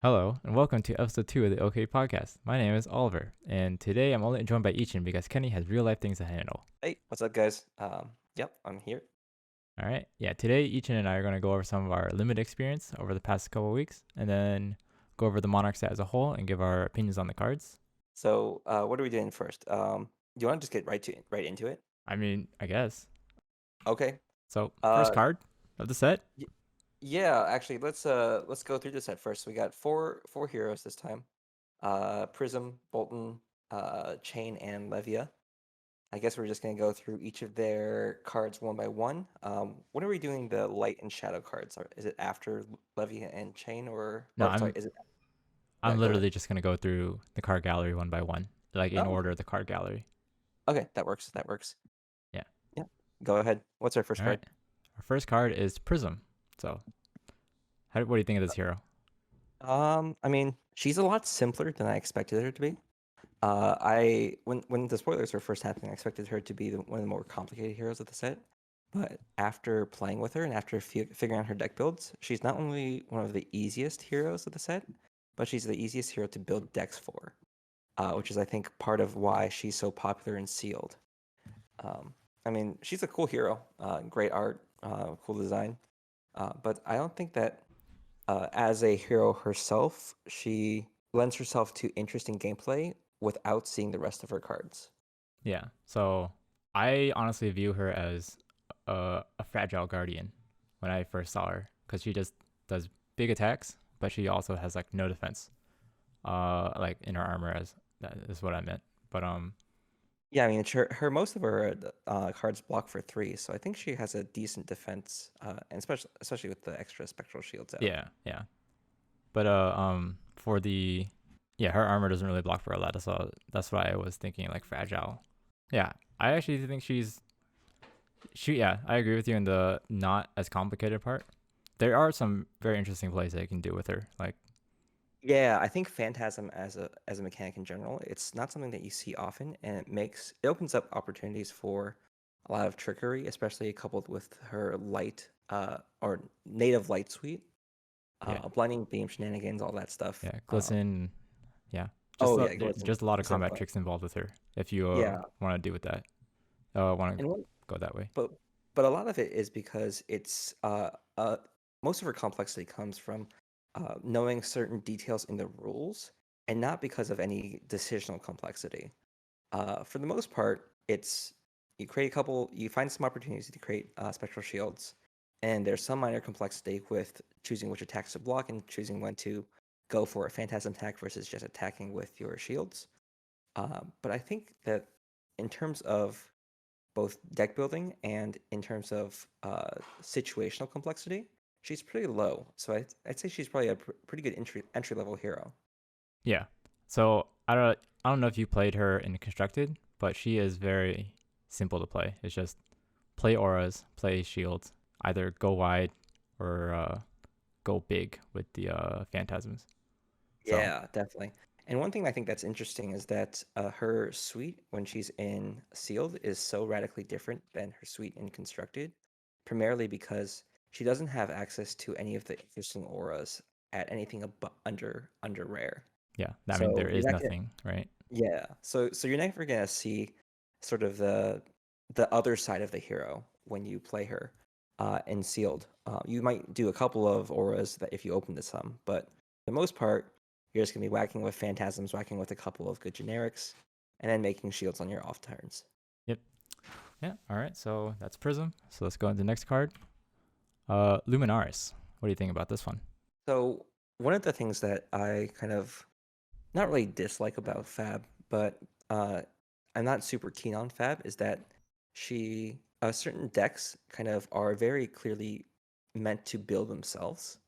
Hello, and welcome to episode 2 of the OK podcast. My name is Oliver, and today I'm only joined by Yichin because Kenny has real life things to handle. Hey, what's up, guys? Yep, I'm here. All right, yeah, today Yichin and I are going to go over some of our limited experience over the past couple of weeks, and then go over the Monarch set as a whole and give our opinions on the cards. So, what are we doing first? Do you want to just get right into it? I guess. Okay. So, first Uh, card of the set. y yeah, actually, let's go through this set first. We got four heroes this time. Prism, Boltyn, Chane, and Levia. I guess we're just gonna go through each of their cards one by one. When are we doing the light and shadow cards? Is it after Levia and Chane, No, sorry, is it? Yeah, I'm go ahead. literally just going to go through the card gallery one by one, like in Oh, order of the card gallery. okay, that works. That works. Yeah. Yeah, go ahead. What's our first All card? right. Our first card is Prism. So, what do you think of this hero? I mean, she's a lot simpler than I expected her to be. When the spoilers were first happening, I expected her to be one of the more complicated heroes of the set. But after playing with her and after figuring out her deck builds, she's not only one of the easiest heroes of the set, but she's the easiest hero to build decks for, which is I think part of why she's so popular and sealed. I mean, she's a cool hero, great art, cool design, but I don't think that as a hero herself, she lends herself to interesting gameplay without seeing the rest of her cards. Yeah. So I honestly view her as a fragile guardian when I first saw her because she just does big attacks, but she also has like no defense. Like in her armor, as that is what I meant. But Yeah, I mean, her most of her cards block for 3, so I think she has a decent defense, and especially with the extra spectral shields out. yeah, yeah. But for the yeah, her armor doesn't really block for a lot, so that's why I was thinking like fragile. Yeah, I actually think yeah, I agree with you in the not as complicated part. There are some very interesting plays that you can do with her, like. Yeah, I think Phantasm as a mechanic in general, it's not something that you see often, and it opens up opportunities for a lot of trickery, especially coupled with her light or native light suite, Yeah, blinding beam shenanigans, all that stuff. yeah, glisten. Yeah, Oh yeah, glisten, just a lot of glisten combat point. tricks involved with her. If you Yeah, want to do with that, want to and one, go that way. but but a lot of it is because it's most of her complexity comes from knowing certain details in the rules, and not because of any decisional complexity. For the most part, it's you find some opportunities to create spectral shields, and there's some minor complexity with choosing which attacks to block and choosing when to go for a phantasm attack versus just attacking with your shields. But I think that in terms of both deck building and in terms of situational complexity, she's pretty low. So I'd say she's probably a pretty good entry level hero. Yeah. So I don't know if you played her in constructed, but she is very simple to play. It's just play auras, play shields, either go wide or go big with the phantasms. So Yeah, definitely. And one thing I think that's interesting is that her suite, when she's in sealed, is so radically different than her suite in constructed, primarily because she doesn't have access to any of the interesting auras at anything under rare. yeah, I mean So there you're is not gonna, nothing, right? yeah. So you're never gonna see sort of the other side of the hero when you play her in sealed. You might do a couple of auras that if you open to some, but for the most part, you're just gonna be whacking with phantasms, whacking with a couple of good generics, and then making shields on your off turns. Yep. Yeah. All right. So that's Prism. So let's go into the next card. Luminaris. What do you think about this one? So one of the things that I kind of not really dislike about Fab, but uh, I'm not super keen on Fab is that certain decks kind of are very clearly meant to build themselves.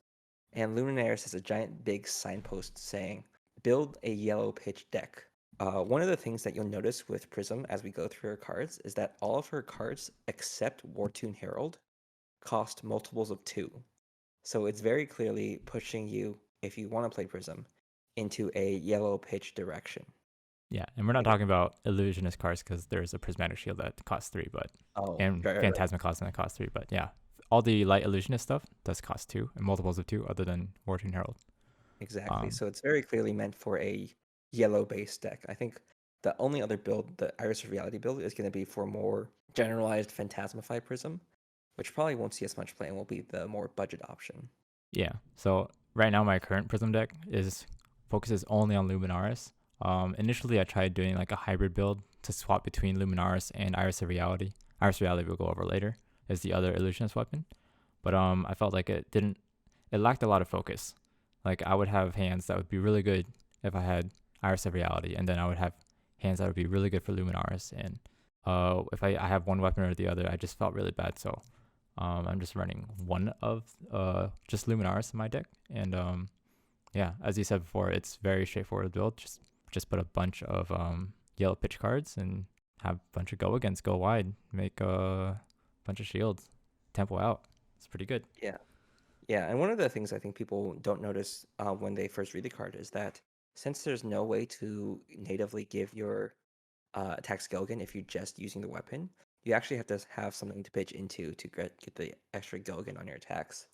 And Luminaris has a giant big signpost saying, build a yellow pitch deck. One of the things that you'll notice with Prism as we go through her cards is that all of her cards, except Wartune Herald, cost multiples of 2. So it's very clearly pushing you, if you want to play Prism, into a yellow pitch direction. Yeah, and we're not Like, talking about illusionist cards because there's a prismatic shield that costs 3, but oh, and right. phantasmic cost that costs 3, but yeah, all the light illusionist stuff does cost 2 and multiples of 2, other than Wartune Herald. Exactly. Um, So it's very clearly meant for a yellow-based deck. I think the only other build, the Iris of Reality build, is going to be for more generalized Phantasmify Prism, which probably won't see as much play and will be the more budget option. yeah. So right now my current Prism deck is focuses only on Luminaris. Initially I tried doing like a hybrid build to swap between Luminaris and Iris of Reality. Iris of Reality we'll go over later is the other Illusionist weapon, but I felt like it lacked a lot of focus. Like I would have hands that would be really good if I had Iris of Reality, and then I would have hands that would be really good for Luminaris. And if I have one weapon or the other, I just felt really bad. So I'm just running one of just Luminaris in my deck, and yeah, as you said before, it's very straightforward build. Just put a bunch of yellow pitch cards and have a bunch of go against, go wide, make a bunch of shields, tempo out. It's pretty good. Yeah. Yeah, and one of the things I think people don't notice when they first read the card is that since there's no way to natively give your attacks Gilligan if you're just using the weapon, you actually have to have something to pitch into to get the extra Gilligan on your attacks.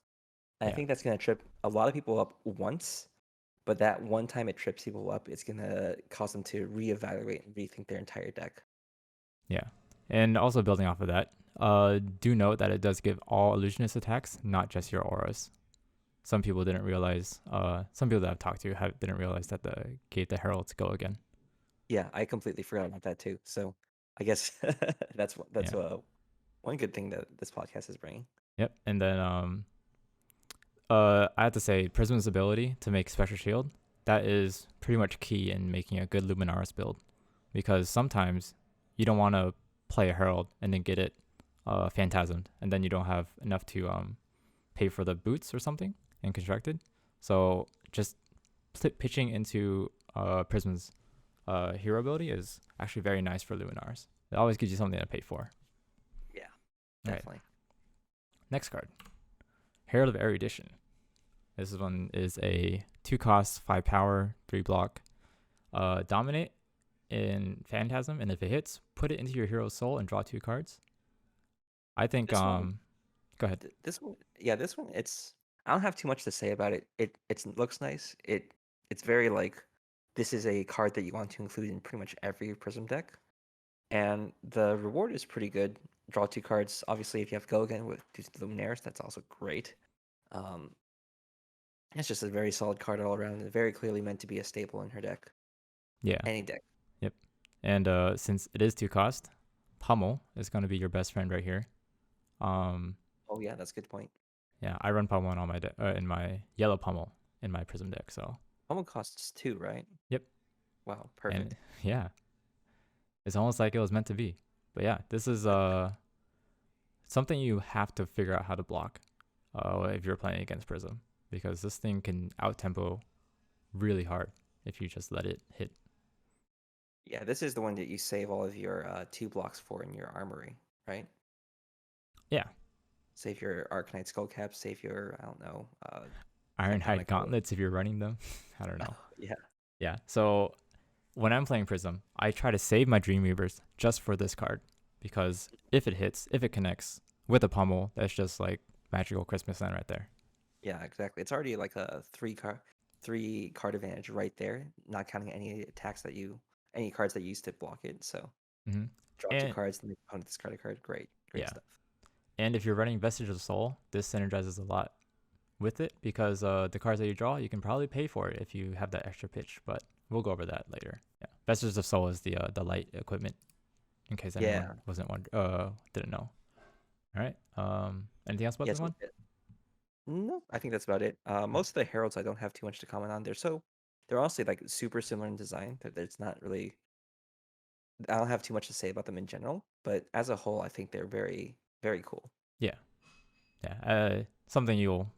And I Yeah, think that's going to trip a lot of people up once, but that one time it trips people up, it's going to cause them to reevaluate and rethink their entire deck. yeah. And also building off of that, do note that it does give all illusionist attacks, not just your auras. Some people didn't realize. Some people that I've talked to didn't realize that the gave the heralds go again. Yeah, I completely forgot about that too. So I guess that's Yeah. one good thing that this podcast is bringing. Yep. And then I have to say Prism's ability to make special shield, that is pretty much key in making a good Luminaris build, because sometimes you don't want to play a herald and then get it phantasmed, and then you don't have enough to pay for the boots or something and constructed. So just pitching into Prism's hero ability is actually very nice for Luminars. It always gives you something to pay for. Yeah, All right. definitely. Next card, Herald of Erudition. This one is a 2-cost, 5 power, 3 block. Dominate in Phantasm, and if it hits, put it into your hero's soul and draw 2 cards. I think This one, go ahead. this one, yeah, this one. I don't have too much to say about it. It looks nice. It's very like this is a card that you want to include in pretty much every Prism deck, and the reward is pretty good. Draw 2 cards. Obviously, if you have Go again with Luminaires, that's also great. Um, it's just a very solid card all around. And very clearly meant to be a staple in her deck. Yeah. Any deck. Yep. And since it is 2-cost, Pummel is going to be your best friend right here. Oh yeah, that's a good point. Yeah, I run Pummel in all my in my yellow Pummel in my Prism deck. So Almost costs 2, right? yep. Wow, And perfect. yeah, it's almost like it was meant to be. But yeah, this is something you have to figure out how to block if you're playing against Prism, because this thing can out tempo really hard if you just let it hit. Yeah, this is the one that you save all of your 2 blocks for in your armory, right? Yeah, Save your Arcanite Skullcap, save your, I don't know, Ironhide Mechanical. gauntlets if you're running them. I don't know. Yeah. Yeah, so when I'm playing Prism, I try to save my Dreamweavers just for this card, because if it hits, if it connects with a Pummel, that's just like magical Christmas land right there. Yeah, exactly. It's already like a 3 card advantage right there, not counting any cards that you use to block it. So hmm draw two And cards, and the opponent discard a card. Great, great yeah, stuff. and if you're running Vestige of Soul, this synergizes a lot with it, because the cards that you draw, you can probably pay for it if you have that extra pitch. But we'll go over that later. Yeah, Vestiges of Soul is the light equipment, in case Yeah, anyone didn't know. All right. Anything else about yeah. this one? No, I think that's about it. Most of the heralds I don't have too much to comment on. They're honestly like super similar in design. That there's not really I don't have too much to say about them in general, but as a whole, I think they're very, very cool. Yeah, yeah. Something you'll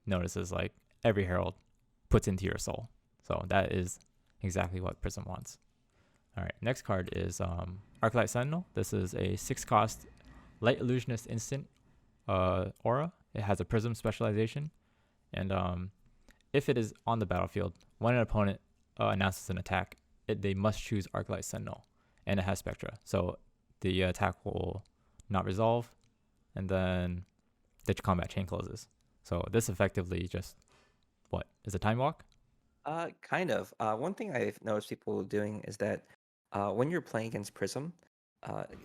notice is like every herald puts into your soul, so that is exactly what Prism wants. All right. Next card is Arclight Sentinel. This is a 6-cost light illusionist instant aura. It has a Prism specialization, and if it is on the battlefield, when an opponent announces an attack, they must choose Arclight Sentinel, and it has Spectra. So the attack will not resolve, and then the combat chain closes. So this effectively just What is a time walk? Kind of. One thing I've noticed people doing is that when you're playing against Prism,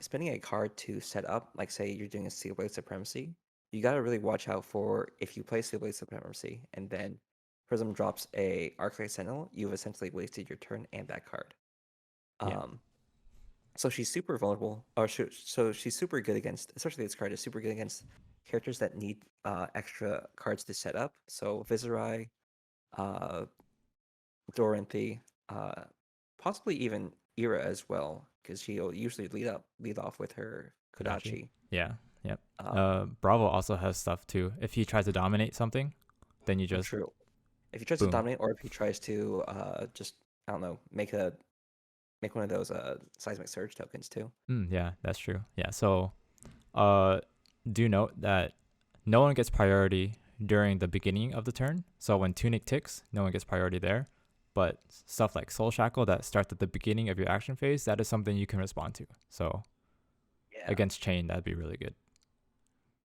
spending a card to set up, like say you're doing a Steel Blade Supremacy, you got to really watch out for if you play Steel Blade Supremacy and then Prism drops a Arclight Sentinel, you've essentially wasted your turn and that card. Yeah, Um, so she's super vulnerable, or so she's super good against, especially this card is super good against characters that need extra cards to set up. So Viserai, uh, Dorothy, possibly even Ira as well, because she'll usually lead off with her Kodachi. Kodachi. Yeah, yep. Um, Bravo also has stuff too. If he tries to dominate something, then you just True. If he tries to boom. dominate, or if he tries to just I don't know, make one of those seismic surge tokens too. Yeah, that's true. Yeah, so uh, do note that no one gets priority during the beginning of the turn. So when Tunic ticks, no one gets priority there. But stuff like Soul Shackle that starts at the beginning of your action phase, that is something you can respond to. So Yeah. against Chane, that'd be really good.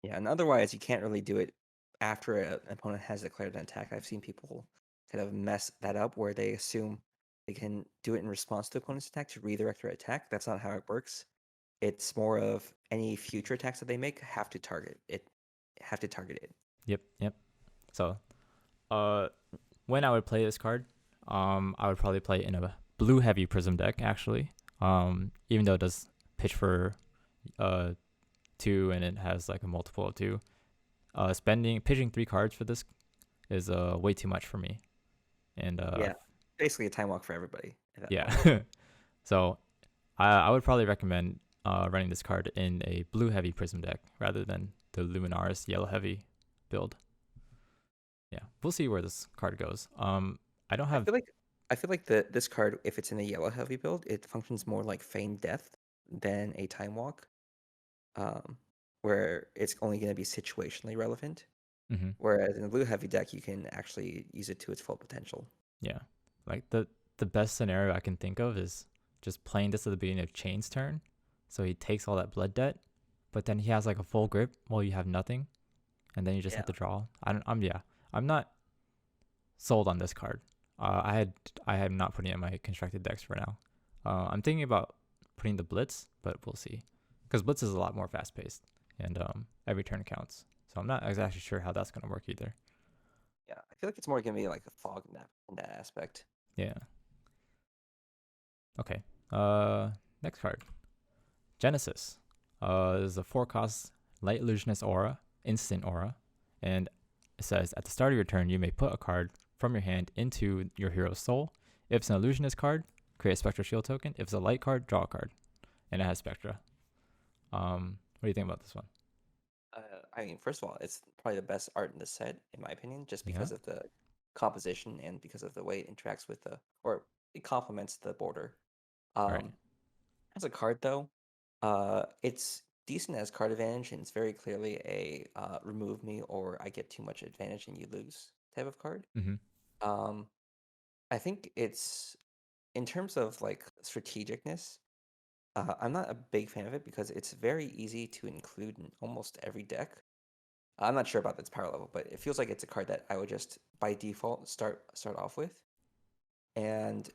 Yeah, and otherwise you can't really do it after an opponent has declared an attack. I've seen people kind of mess that up where they assume they can do it in response to the opponent's attack to redirect their attack. That's not how it works. It's more of any future attacks that they make have to target it. Yep, yep. So uh, when I would play this card, I would probably play in a blue heavy Prism deck actually. Even though it does pitch for uh 2 and it has like a multiple of 2. Pitching 3 cards for this is way too much for me. And Yeah. Basically a time walk for everybody at that point. yeah. So I would probably recommend running this card in a blue heavy Prism deck rather than the Luminaris yellow heavy build. Yeah, we'll see where this card goes. I don't I have. feel like this card, if it's in a yellow heavy build, it functions more like Feigned Death than a time walk. Um, where it's only going to be situationally relevant. Mhm. Whereas in a blue heavy deck, you can actually use it to its full potential. Yeah, like the best scenario I can think of is just playing this at the beginning of Chane's turn, so he takes all that blood debt, but then he has like a full grip while you have nothing, and then you just Yeah. have to draw. I'm not sold on this card. I am not putting it in my constructed decks for now. I'm thinking about putting the Blitz, but we'll see, because Blitz is a lot more fast paced, and every turn counts. So I'm not exactly sure how that's gonna work either. Yeah. I feel like it's more going to be like a fog in that aspect. Yeah. Okay. Next card. Genesis. This is a 4-cost Light Illusionist aura, instant aura, and it says at the start of your turn you may put a card from your hand into your hero's soul. If it's an Illusionist card, create a Spectra Shield token. If it's a light card, draw a card, and it has Spectra. What do you think about this one? I mean, first of all, it's probably the best art in the set, in my opinion, just Yeah. because of the composition and because of the way it interacts with or it complements the border. Right. Um, as a card, though, it's decent as card advantage, and it's very clearly a remove me or I get too much advantage and you lose type of card. Mm-hmm. Um, I think it's in terms of like strategicness. I'm not a big fan of it because it's very easy to include in almost every deck. I'm not sure about its power level, but it feels like it's a card that I would just by default start off with. And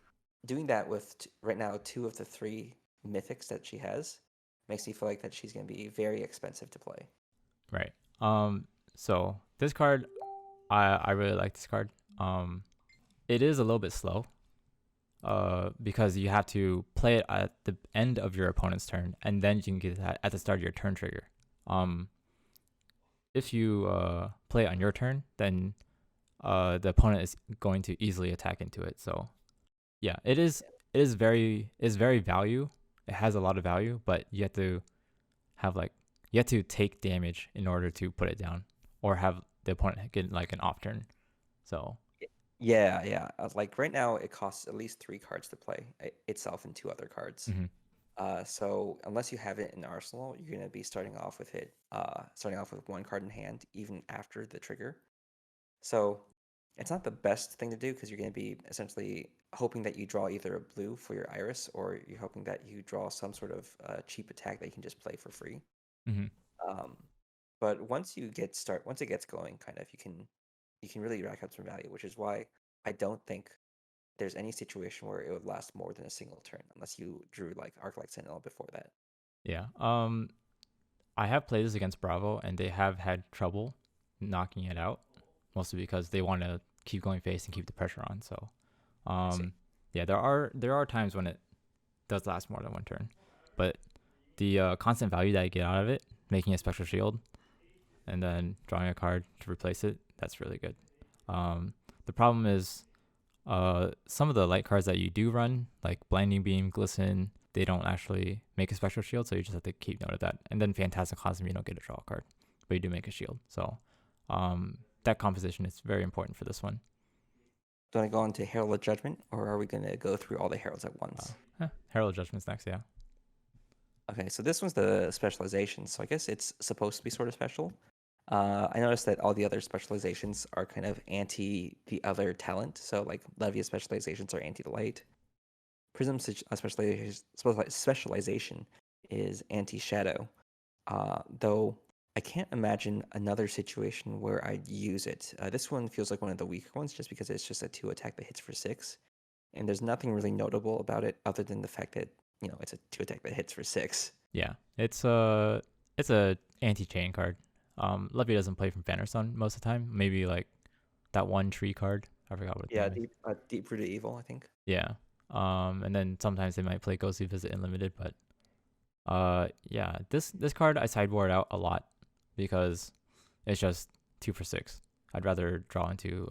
doing that with right now 2 of the 3 mythics that she has makes me feel like that she's going to be very expensive to play. Right. So this card, I really like this card. It is a little bit slow. Because you have to play it at the end of your opponent's turn, and then you can get that at the start of your turn trigger. Um, if you play it on your turn, then the opponent is going to easily attack into it. So yeah, it is very value. It has a lot of value, but you have to have like you have to take damage in order to put it down, or have the opponent get like an off turn. So Yeah, yeah. Like right now, it costs at least 3 cards to play itself and 2 other cards. mhm. So unless you have it in Arsenal, you're gonna be starting off with 1 card in hand, even after the trigger. So it's not the best thing to do because you're gonna be essentially hoping that you draw either a blue for your Iris, or you're hoping that you draw some sort of cheap attack that you can just play for free. Mhm. Um, but once it gets going, kind of, you can. you can really rack up some value, which is why I don't think there's any situation where it would last more than a single turn, unless you drew like Arclight Sentinel before that. Yeah. I have played this against Bravo, and they have had trouble knocking it out, mostly because they want to keep going face and keep the pressure on. So, I see. yeah, there are times when it does last more than one turn, but the constant value that I get out of it, making a special shield, and then drawing a card to replace it, that's really good. The problem is, some of the light cards that you do run, like Blinding Beam, Glisten, they don't actually make a special shield, so you just have to keep note of that. And then Phantasm Cosm, you don't get a draw card, but you do make a shield. So that composition is very important for this one. Do you want to go into Herald of Judgment, or are we going to go through all the heralds at once? Herald of Judgment's next, yeah. Okay, so this one's the specialization, so I guess it's supposed to be sort of special. I noticed that all the other specializations are kind of anti the other talent. So like Levia specializations are anti the light. Prism specialization is anti shadow. Though I can't imagine another situation where I'd use it. This one feels like one of the weaker ones just because it's just a 2 attack that hits for 6. And there's nothing really notable about it other than the fact that, it's a 2 attack that hits for 6. Yeah, it's a anti-chain card. Levy doesn't play from Vanderstone most of the time. Maybe like that one tree card. I forgot what. Yeah, deep rooted evil, I think. Yeah. And then sometimes they might play Ghostly Visit Unlimited, but yeah, this card I sideboard out a lot because it's just 2 for 6. I'd rather draw into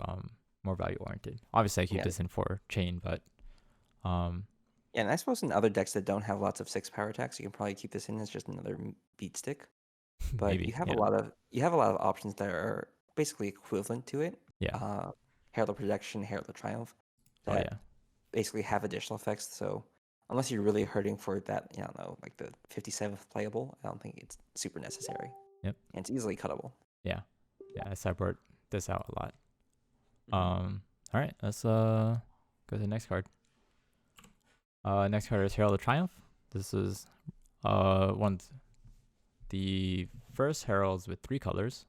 more value oriented. Obviously, I keep this in for Chane, but yeah, and I suppose in other decks that don't have lots of 6 power attacks, you can probably keep this in as just another beat stick. But maybe you have yeah. a lot of options that are basically equivalent to it. Yeah. Herald of Protection, Herald of Triumph, that Oh yeah. basically have additional effects. So unless you're really hurting for that, I don't know, like the 57th playable, I don't think it's super necessary. Yep. And it's easily cuttable. Yeah. Yeah, I sideboard this out a lot. Mm-hmm. All right, let's go to the next card. Next card is Herald of Triumph. This is one of the first heralds with 3 colors.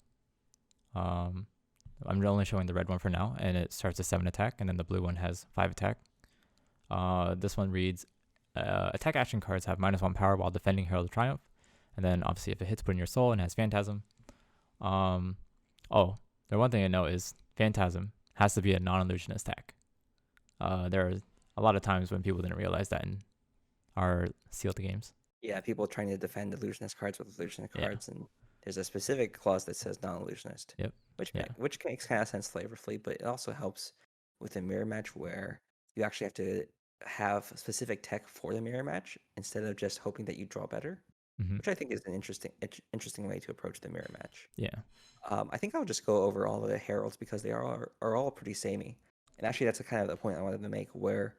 I'm only showing the red one for now, and it starts at 7 attack, and then the blue one has 5 attack. This one reads, attack action cards have -1 power while defending Herald of Triumph, and then obviously if it hits, put in your soul and has Phantasm. The one thing I know is Phantasm has to be a non-illusionist attack. There are a lot of times when people didn't realize that in our sealed games. Yeah, people trying to defend illusionist cards with illusionist cards, and there's a specific clause that says non-illusionist. Yep. Which makes kind of sense flavorfully, but it also helps with a mirror match where you actually have to have specific tech for the mirror match instead of just hoping that you draw better, which I think is an interesting way to approach the mirror match. Yeah. I think I'll just go over all of the heralds because they are all pretty samey, and actually that's kind of the point I wanted to make, where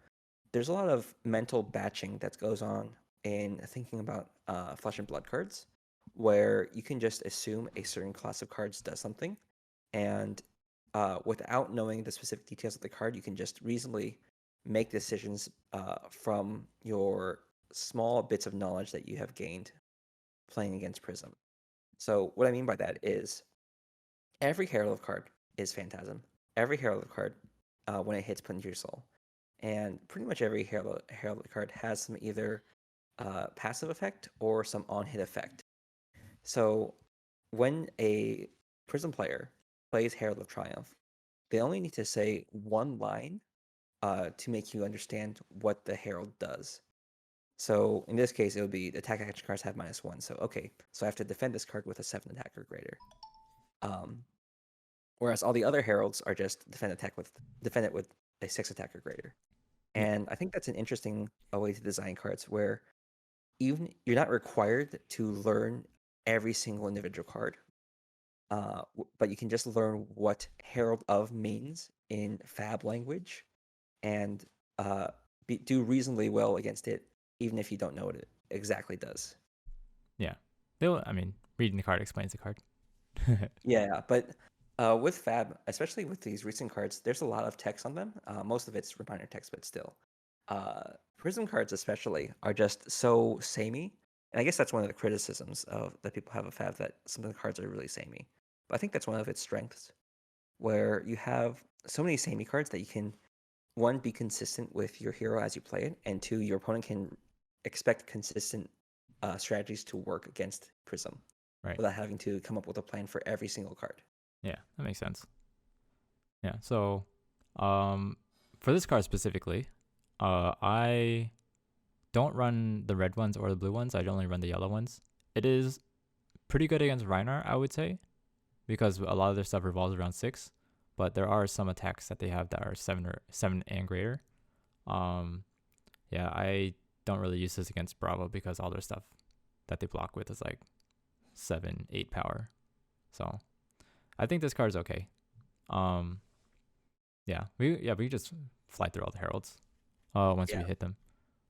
there's a lot of mental batching that goes on in thinking about Flesh and Blood cards, where you can just assume a certain class of cards does something, and without knowing the specific details of the card, you can just reasonably make decisions from your small bits of knowledge that you have gained playing against Prism. So what I mean by that is every Herald card is Phantasm. Every Herald card, when it hits, put into your soul. And pretty much every Herald card has some either passive effect or some on-hit effect. So when a Prism player plays Herald of Triumph, they only need to say one line to make you understand what the Herald does. So in this case, it would be attack action cards have -1. So okay, so I have to defend this card with a 7 attack or greater. Whereas all the other heralds are just defend it with a 6 attack or greater. And I think that's an interesting way to design cards where even you're not required to learn every single individual card, but you can just learn what Herald of means in Fab language and do reasonably well against it, even if you don't know what it exactly does. Yeah. Reading the card explains the card. Yeah, but with Fab, especially with these recent cards, there's a lot of text on them. Most of it's reminder text, but still. Prism cards especially are just so samey. And I guess that's one of the criticisms that people have of Fab, that some of the cards are really samey. But I think that's one of its strengths. where you have so many samey cards that you can, one, be consistent with your hero as you play it, and two, your opponent can expect consistent strategies to work against Prism Right. without having to come up with a plan for every single card. Yeah, that makes sense. Yeah. So, for this card specifically, I don't run the red ones or the blue ones. I only run the yellow ones. It is pretty good against Reinhardt, I would say, because a lot of their stuff revolves around 6. But there are some attacks that they have that are 7 and greater. Yeah, I don't really use this against Bravo because all their stuff that they block with is like 7, 8 power. So I think this card is okay. We just fly through all the heralds once we hit them.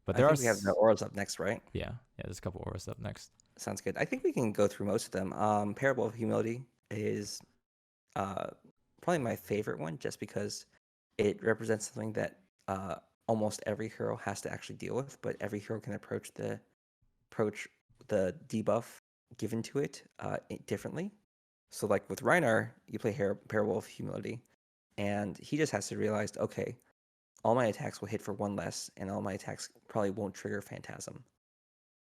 But there I think we have the auras up next, right? Yeah, there's a couple auras up next. Sounds good. I think we can go through most of them. Parable of Humility is probably my favorite one, just because it represents something that almost every hero has to actually deal with, but every hero can approach the debuff given to it differently. So, like with Reinhardt, you play Parable of Humility, and he just has to realize, okay, all my attacks will hit for 1 less, and all my attacks probably won't trigger Phantasm.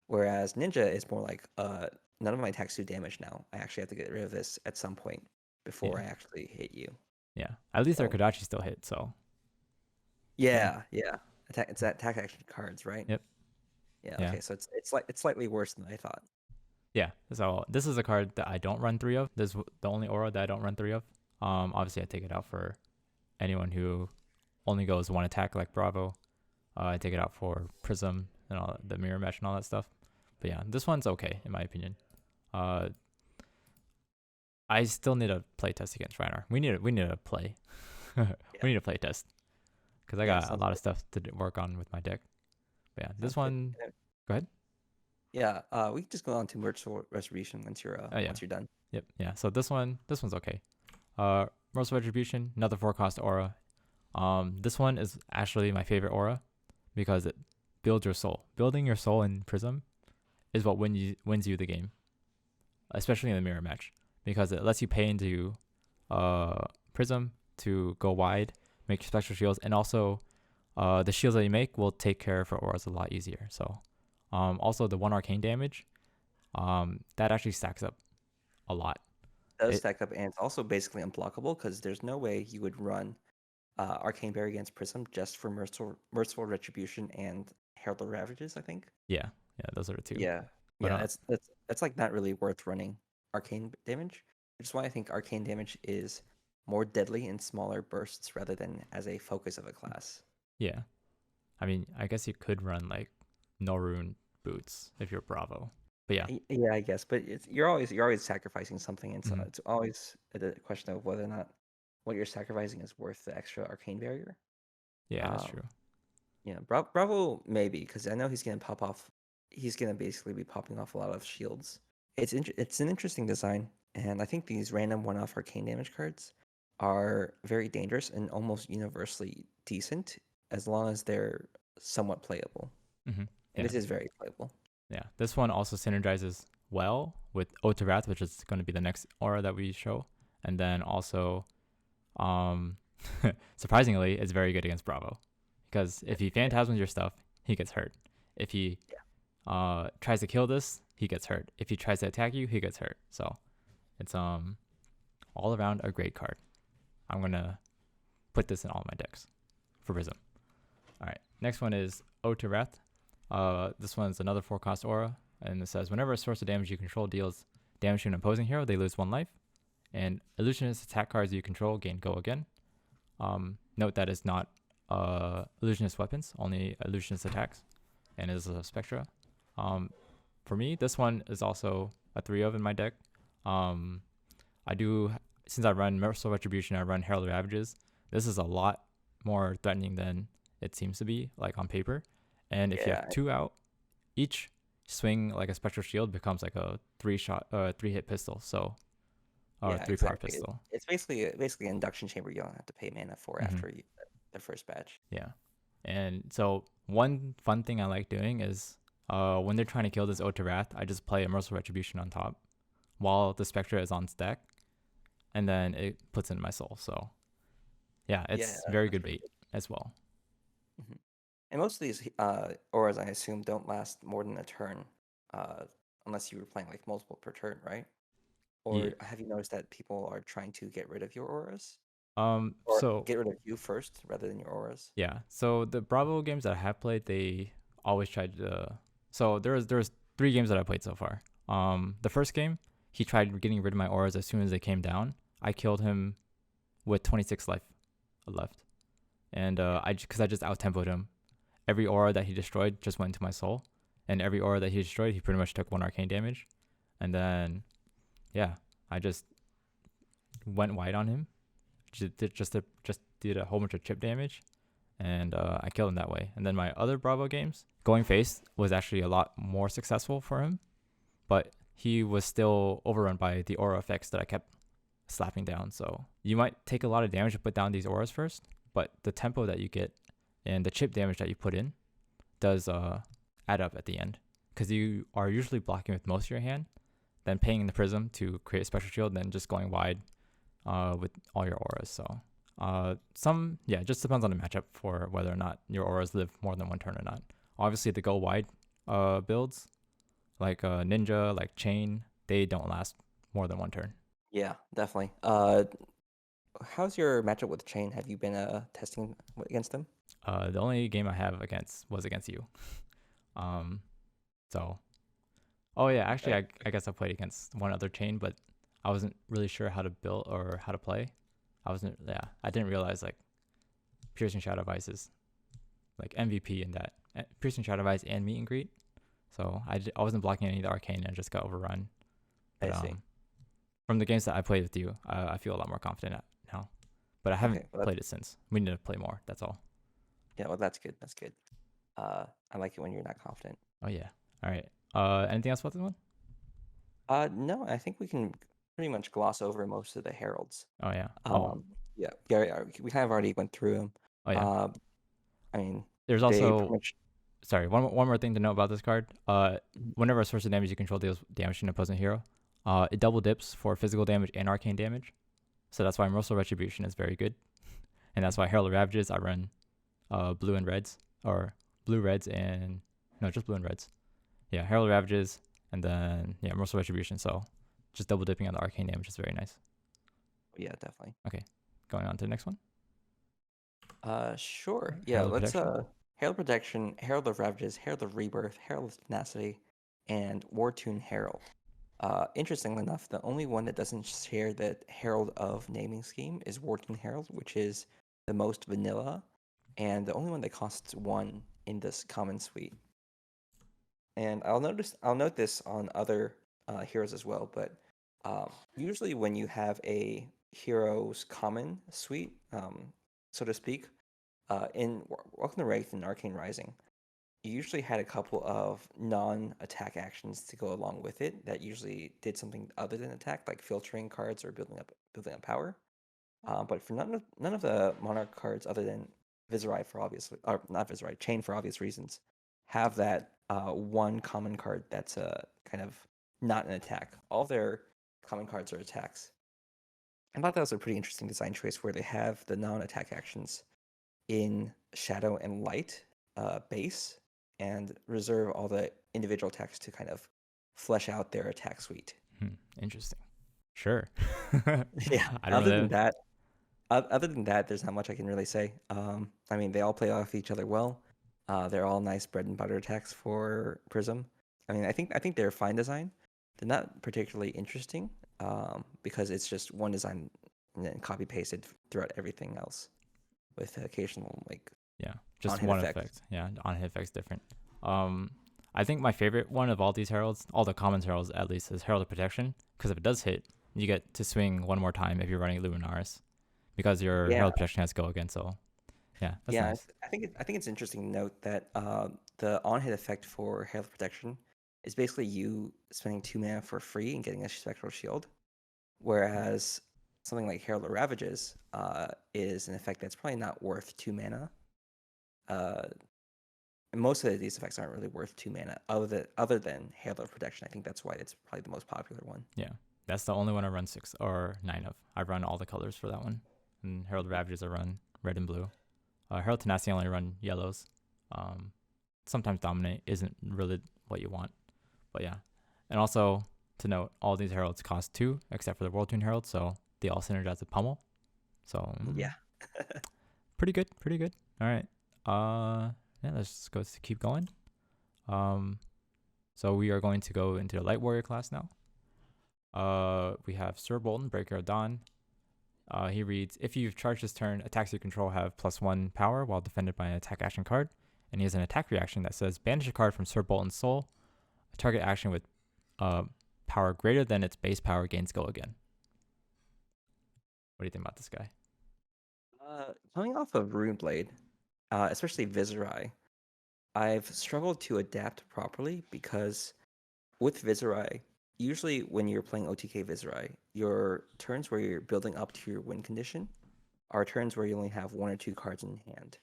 Whereas Ninja is more like, none of my attacks do damage now. I actually have to get rid of this at some point before I actually hit you. Yeah, at least So- their Kodachi still hit, so. Yeah. It's attack action cards, right? Yep. Yeah. Yeah. Okay, so it's slightly worse than I thought. Yeah, so this is a card that I don't run 3 of. This is the only aura that I don't run 3 of. Obviously I take it out for anyone who only goes 1 attack like Bravo. I take it out for Prism and all the mirror match and all that stuff. But yeah, this one's okay in my opinion. I still need a play test against Reinhardt. We need a play. We need a play test because I got a lot of stuff to work on with my deck. But yeah, this one. Go ahead. Yeah, we can just go on to Merciful Retribution once you're once you're done. Yep. Yeah. So this one's okay. Merciful Retribution, another 4-cost aura. This one is actually my favorite aura because it builds your soul. Building your soul in Prism is what wins you the game, especially in the mirror match, because it lets you pay into Prism to go wide, make special shields, and also the shields that you make will take care of your auras a lot easier. So also the 1 arcane damage, that actually stacks up a lot. It does stack up, and it's also basically unblockable because there's no way you would run Arcane Barrier against Prism just for Merciful Retribution and Herald of Ravages, I think. Yeah, those are the 2. Yeah, that's like not really worth running arcane damage, which is why I think arcane damage is more deadly in smaller bursts rather than as a focus of a class. Yeah, I mean, I guess you could run like no rune boots if you're Bravo, but yeah, I guess, but you're always sacrificing something, and so it's always a question of whether or not what you're sacrificing is worth the extra arcane barrier. Yeah, that's true. Yeah, Bravo maybe, because I know he's gonna pop off. He's gonna basically be popping off a lot of shields. It's an interesting design, and I think these random one-off arcane damage cards are very dangerous and almost universally decent as long as they're somewhat playable. Mm-hmm. And this is very playable. Yeah, this one also synergizes well with Ode to Wrath, which is going to be the next aura that we show, and then also, surprisingly, it's very good against Bravo, because if he phantasms your stuff, he gets hurt. If he tries to kill this, he gets hurt. If he tries to attack you, he gets hurt. So it's all around a great card. I'm gonna put this in all my decks for Prism. All right, next one is Ode to Wrath. This one's another 4-cost aura, and it says whenever a source of damage you control deals damage to an opposing hero, they lose 1 life. And Illusionist attack cards you control gain go again. Note that it's not Illusionist weapons, only Illusionist attacks, and it is a Spectra. For me, this one is also a 3 of in my deck. Since I run Merciful Retribution, I run Herald of Ravages. This is a lot more threatening than it seems to be, like on paper. And if you have 2 out, each swing like a Spectral Shield becomes like a 3-hit pistol. So, 3-power pistol. It's basically an induction chamber you don't have to pay mana for after the first batch. Yeah. And so one fun thing I like doing is when they're trying to kill this Ode to Wrath, I just play a Merciful Retribution on top while the Spectra is on stack. and then it puts in my soul. So yeah, Yeah, it's very that's good pretty bait as well. good. And most of these auras, I assume, don't last more than a turn, uh, unless you were playing like multiple per turn, right? Yeah. Or have you noticed that people are trying to get rid of your auras, or So get rid of you first rather than your auras? yeah. So the Bravo games that I have played, they always tried to. So there's 3 games that I played so far. The first game, he tried getting rid of my auras as soon as they came down. I killed him with 26 life left, and because I just out tempoed him. Every aura that he destroyed just went into my soul, and every aura that he destroyed, he pretty much took 1 arcane damage, and then yeah, I just went wide on him, just did a whole bunch of chip damage, and I killed him that way. And then my other Bravo games, going face was actually a lot more successful for him, but he was still overrun by the aura effects that I kept slapping down. So you might take a lot of damage to put down these auras first, but the tempo that you get and the chip damage that you put in does add up at the end, because you are usually blocking with most of your hand, then paying the Prism to create a special shield, then just going wide with all your auras. So it just depends on the matchup for whether or not your auras live more than 1 turn or not. Obviously, the go wide builds like Ninja, like Chane, they don't last more than 1 turn. Yeah, definitely. How's your matchup with Chane? Have you been testing against them? The only game I have was against you. Um, so oh yeah, actually, Right. I guess I played against one other Chane, but I wasn't really sure how to build or how to play. I didn't realize like Piercing Shadow Vices like MVP in that Piercing Shadow Vice and Meet and Greet. So I wasn't blocking any of the arcane and I just got overrun. I But see. from the games that I played with you, I feel a lot more confident now. But I haven't Okay, well, played it since. We need to play more. That's all. yeah, well, that's good. That's good. I like it when you're not confident. Oh yeah. All right. Anything else about this one? No, I think we can pretty much gloss over most of the heralds. Oh yeah. Yeah, Gary, we kind of already went through them. Oh yeah. Uh, I mean, There's they pretty also much. sorry, one more thing to know about this card. Mhm. Whenever a source of damage you control deals damage to an opposing hero, it double dips for physical damage and arcane damage. So that's why Merciful Retribution is very good, and that's why Herald of Ravages I run blue and reds, or blue reds and no, just blue and reds. Yeah, Herald of Ravages, and then yeah, Merciful Retribution. So just double dipping on the arcane damage is very nice. Yeah, definitely. Okay, going on to the next one. Sure. Yeah, Herald of let's Protection. Herald Protection, Herald of Ravages, Herald of Rebirth, Herald of Tenacity, and Wartune Herald. Interestingly enough, the only one that doesn't share the Herald of naming scheme is Wartune Herald, which is the most vanilla, and the only one that costs 1 in this common suite. And I'll note this on other heroes as well, but usually when you have a hero's common suite, so to speak, in Welcome to Wraith and Arcane Rising, you usually had a couple of non-attack actions to go along with it that usually did something other than attack, like filtering cards or building up power. But for none of the Monarch cards, other than Viserai for obvious, or not Viserai, Chane for obvious reasons, have that 1 common card that's kind of not an attack. All their common cards are attacks. I thought that was a pretty interesting design choice where they have the non-attack actions in Shadow and Light base and reserve all the individual attacks to kind of flesh out their attack suite. Interesting. Sure. Yeah. I don't really. Other than that, there's not much I can really say. I mean, they all play off each other well. They're all nice bread and butter attacks for Prism. I mean, I think they're fine design. They're not particularly interesting because it's just one design and then copy pasted throughout everything else with occasional like Yeah, just on-hit one effects. effect. Yeah, on hit effect's different. I think my favorite one of all these heralds, all the common heralds at least, is Herald of Protection. Because if it does hit, you get to swing 1 more time if you're running Luminaris, because your Yeah, Herald of Protection has to go again. So yeah, that's yeah. nice. I think it's interesting to note that the on-hit effect for Hail of Protection is basically you spending 2 mana for free and getting a Spectral Shield, whereas something like Herald of Ravages is an effect that's probably not worth 2 mana. And most of these effects aren't really worth 2 mana, other than Hail of Protection. I think that's why it's probably the most popular one. Yeah, That's the only one I run 6 or 9 of. I run all the colors for that one. And Herald Ravages I run red and blue. Herald Tenacity I only run yellows. Sometimes Dominate isn't really what you want. But yeah. And also, to note, all these heralds cost 2, except for the World Toon Herald, so they all synergize with Pummel. So Yeah. pretty good. All right. Yeah, let's go keep going. So we are going to go into the Light Warrior class now. We have Sir Boltyn, Breaker of Dawn. He reads, if you've charged this turn, attacks you control have +1 power while defended by an attack action card. And he has an attack reaction that says, banish a card from Sir Boltyn's soul. A target action with power greater than its base power gains go again. What do you think about this guy? Coming off of Runeblade, especially Viserai, I've struggled to adapt properly because with Viserai, usually when you're playing OTK Viserai, your turns where you're building up to your win condition are turns where you only have 1 or 2 cards in hand.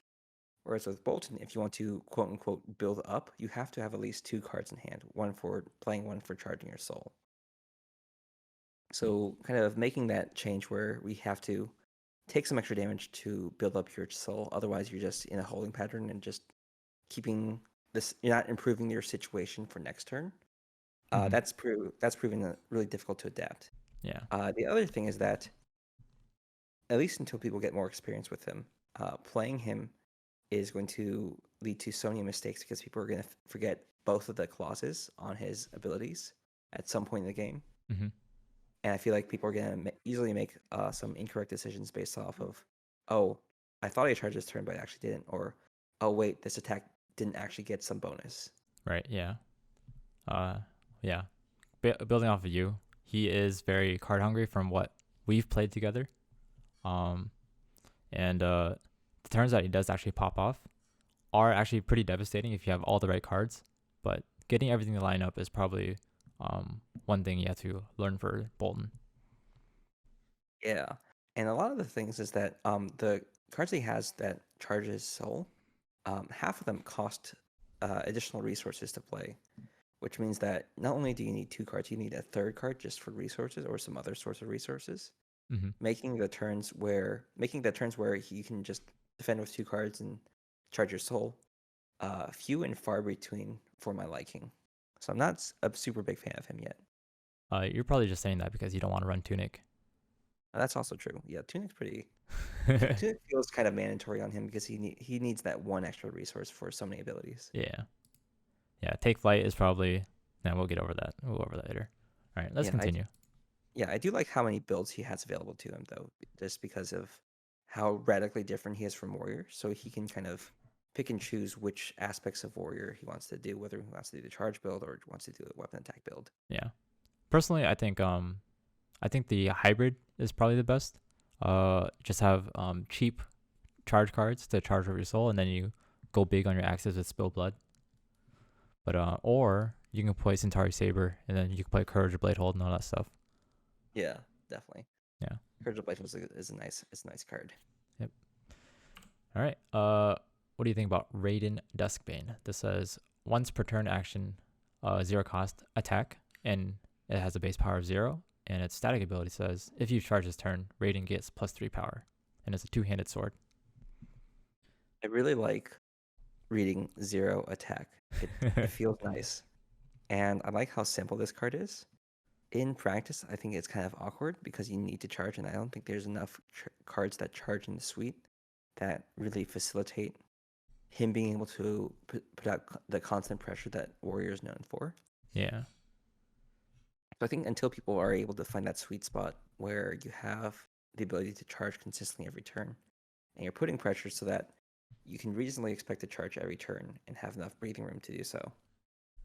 Whereas with Boltyn, if you want to quote unquote build up, you have to have at least 2 cards in hand, one for playing, one for charging your soul. So kind of making that change where we have to take some extra damage to build up your soul. Otherwise, you're just in a holding pattern and just keeping this. You're not improving your situation for next turn. That's proven really difficult to adapt. Yeah. The other thing is that, at least until people get more experience with him, playing him is going to lead to so many mistakes because people are going to forget both of the clauses on his abilities at some point in the game. Mm-hmm. And I feel like people are going to easily make some incorrect decisions based off of, oh, I thought I charged this turn, but I actually didn't. Or, oh, wait, this attack didn't actually get some bonus. Right, yeah. Yeah. Building off of you, he is very card hungry from what we've played together. And the turns that he does actually pop off are actually pretty devastating if you have all the right cards. But getting everything to line up is probably one thing you have to learn for Boltyn. Yeah. And a lot of the things is that the cards he has that charges soul, half of them cost additional resources to play, which means that not only do you need 2 cards, you need a 3rd card just for resources or some other source of resources. Mm-hmm. Making the turns where you can just defend with 2 cards and charge your soul, few and far between for my liking. So I'm not a super big fan of him yet. You're probably just saying that because you don't want to run Tunic. That's also true. Yeah, Tunic's pretty. Tunic feels kind of mandatory on him because he needs that 1 extra resource for so many abilities. Yeah. Take Flight is probably. Nah, we'll get over that. We'll go over that later. All right, let's continue. I do like how many builds he has available to him, though, just because of how radically different he is from Warrior. So he can kind of pick and choose which aspects of Warrior he wants to do, whether he wants to do the charge build or wants to do a weapon attack build. Yeah. Personally, I think the hybrid is probably the best. Just have cheap charge cards to charge over your soul, and then you go big on your axes with Spill Blood. But or you can play Centauri Saber, and then you can play Courage of Bladehold and all that stuff. Yeah, definitely. Yeah. Courage of Bladehold is a nice card. Yep. All right. What do you think about Raiden Duskbane? This says once per turn action, 0 cost attack, and it has a base power of 0. And its static ability says, if you charge this turn, Raiden gets +3 power. And it's a 2-handed sword. I really like reading 0 attack. It feels nice. And I like how simple this card is. In practice, I think it's kind of awkward because you need to charge, and I don't think there's enough cards that charge in the suite that really facilitate him being able to put out the constant pressure that Warrior is known for. Yeah. So I think until people are able to find that sweet spot where you have the ability to charge consistently every turn, and you're putting pressure so that you can reasonably expect to charge every turn and have enough breathing room to do so,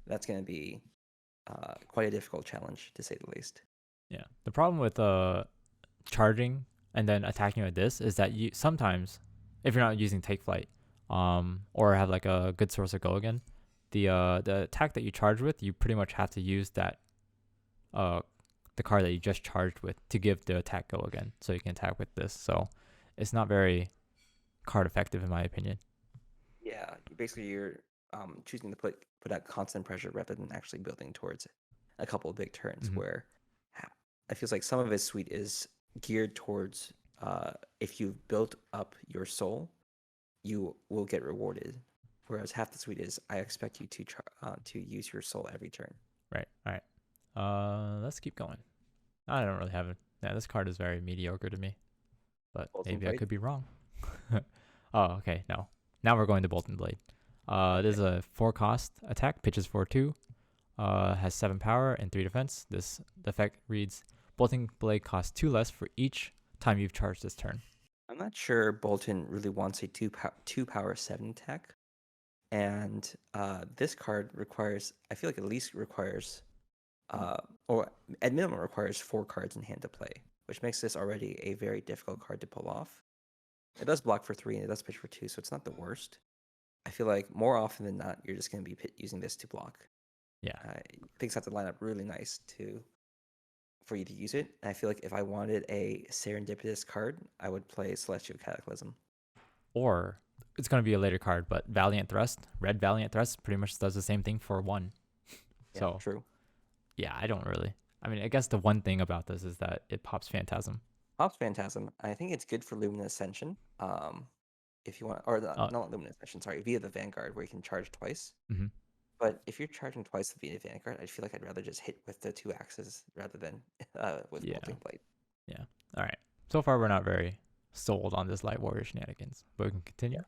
that's going to be quite a difficult challenge, to say the least. Yeah. The problem with charging and then attacking with this is that you sometimes, if you're not using Take Flight, or have like a good source of go again, the attack that you charge with, you pretty much have to use that the card that you just charged with to give the attack go again, so you can attack with this. So it's not very card effective in my opinion. Yeah, basically you're choosing to put out constant pressure rather than actually building towards a couple of big turns where it feels like some of his suite is geared towards if you've built up your soul, you will get rewarded. Whereas half the suite is I expect you to use your soul every turn. Right. All right. Let's keep going. I don't really have it. Yeah, this card is very mediocre to me, but Boltyn maybe I Blade? could be wrong. Oh, okay. No. Now we're going to Boltyn Blade. This is a 4-cost attack, pitches for 2, has 7 power and 3 defense. This effect reads: Boltyn Blade costs 2 less for each time you've charged this turn. I'm not sure Boltyn really wants a 2 power 7 attack. And this card requires, I feel like at least requires, or at minimum requires 4 cards in hand to play, which makes this already a very difficult card to pull off. It does block for 3 and it does pitch for 2, so it's not the worst. I feel like more often than not, you're just going to be using this to block. Yeah. Things have to line up really nice for you to use it. And I feel like if I wanted a serendipitous card, I would play Celestial Cataclysm. Or it's going to be a later card, but Valiant Thrust, red Valiant Thrust pretty much does the same thing for 1. Yeah, so, true. Yeah, I don't really. I mean, I guess the one thing about this is that it pops Phantasm. Pops Phantasm. I think it's good for Luminous Ascension. If you want, or not Luminous Ascension, sorry, via the Vanguard, where you can charge twice. Mm-hmm. But if you're charging twice via Vanguard, I feel like I'd rather just hit with the 2 axes rather than with Bolting Blade. Yeah. All right. So far, we're not very sold on this Light Warrior shenanigans, but we can continue.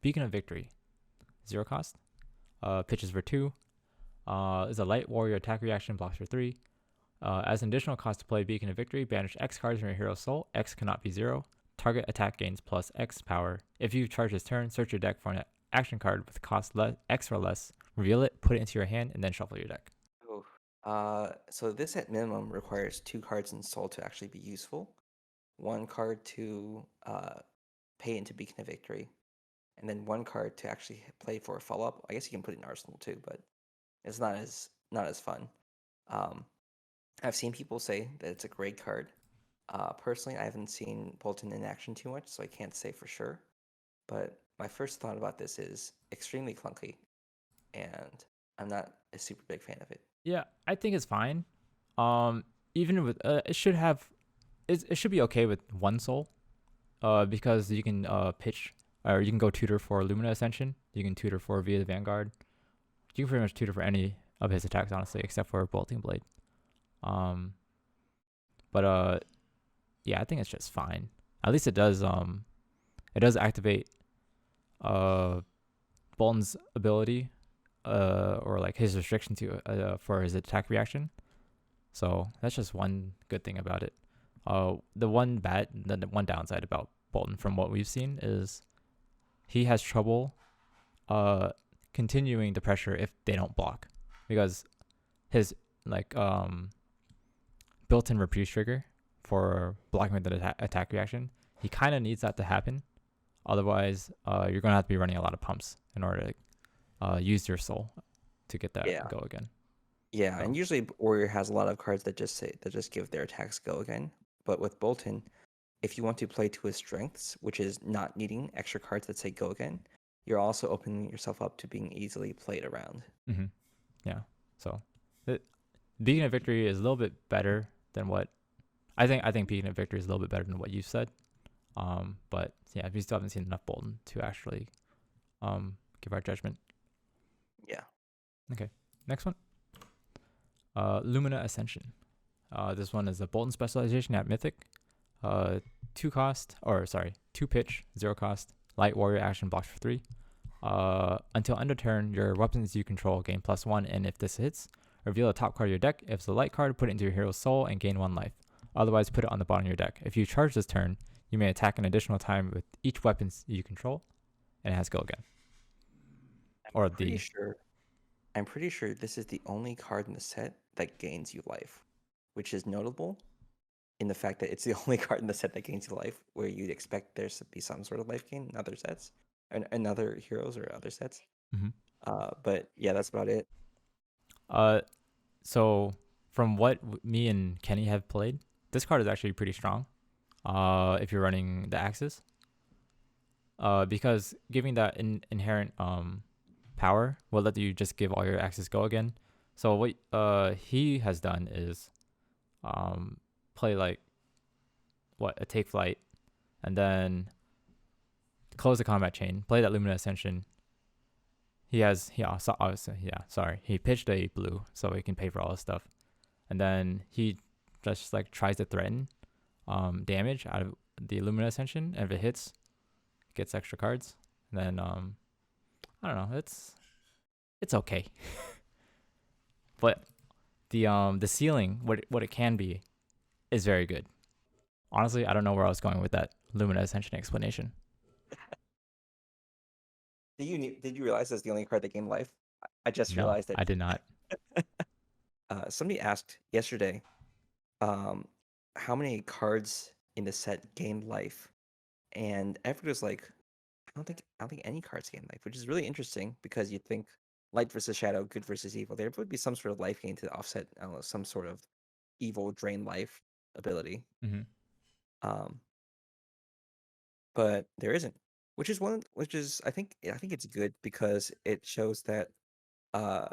Beacon of Victory, 0 cost. Pitches for 2. Is a Light Warrior attack reaction, blocks for 3. As an additional cost to play Beacon of Victory, banish X cards from your hero's soul. X cannot be 0. Target attack gains plus X power. If you charge this turn, search your deck for an action card with cost X or less. Reveal it, put it into your hand, and then shuffle your deck. So this at minimum requires 2 cards in soul to actually be useful. 1 card to pay into Beacon of Victory, and then 1 card to actually play for a follow-up. I guess you can put it in Arsenal too, but it's not as fun. I've seen people say that it's a great card. Personally, I haven't seen Boltyn in action too much, so I can't say for sure. But my first thought about this is extremely clunky, and I'm not a super big fan of it. Yeah, I think it's fine. Even with it should be okay with 1 soul, because you can pitch, or you can go tutor for Lumina Ascension. You can tutor for via the Vanguard. You can pretty much tutor for any of his attacks, honestly, except for Bolting Blade. Yeah, I think it's just fine. At least it does activate Boltyn's ability, or like his restriction to for his attack reaction. So that's just one good thing about it. The one downside about Boltyn, from what we've seen, is he has trouble continuing the pressure if they don't block, because his built-in reprise trigger for blocking with the attack reaction, he kind of needs that to happen. Otherwise, you're going to have to be running a lot of pumps in order to use your soul to get that go again. Yeah, and usually Warrior has a lot of cards that just give their attacks go again. But with Boltyn, if you want to play to his strengths, which is not needing extra cards that say go again, you're also opening yourself up to being easily played around. Mm-hmm. Yeah. So, Beacon of Victory is a little bit better than what I think Beacon of Victory is a little bit better than what you said. But yeah, we still haven't seen enough Boltyn to actually give our judgment. Yeah. Okay. Next one. Lumina Ascension. This one is a Boltyn specialization at Mythic. 2 pitch, 0 cost. Light Warrior action, blocks for 3. Until end of turn, your weapons you control gain +1, and if this hits, reveal the top card of your deck. If it's a light card, put it into your hero's soul and gain 1 life. Otherwise, put it on the bottom of your deck. If you charge this turn, you may attack an additional time with each weapon you control, and it has go again. I'm pretty sure this is the only card in the set that gains you life, which is notable in the fact that it's the only card in the set that gains you life, where you'd expect there to be some sort of life gain in other sets, and other heroes or other sets. Mm-hmm. But yeah, that's about it. So from what me and Kenny have played, this card is actually pretty strong. If you're running the Axis, because giving that inherent power will let you just give all your Axis go again. So what he has done is play like a take flight, and then close the combat chain, play that Lumina Ascension. He has he pitched a blue so he can pay for all his stuff, and then he just like tries to threaten damage out of the Lumina Ascension, and if it hits, gets extra cards. And then I don't know, it's okay, but the ceiling, what it can be, is very good. Honestly, I don't know where I was going with that Lumina Ascension explanation. Did you realize that's the only card that gained life? I just No, realized it. I did not. Somebody asked yesterday, um, how many cards in the set gained life, and everybody was like, I don't think any cards gain life, which is really interesting because you'd think light versus shadow, good versus evil. There would be some sort of life gain to offset, I don't know, some sort of evil drain life ability. Mm-hmm. Um, but there isn't, which is I think it's good because it shows that uh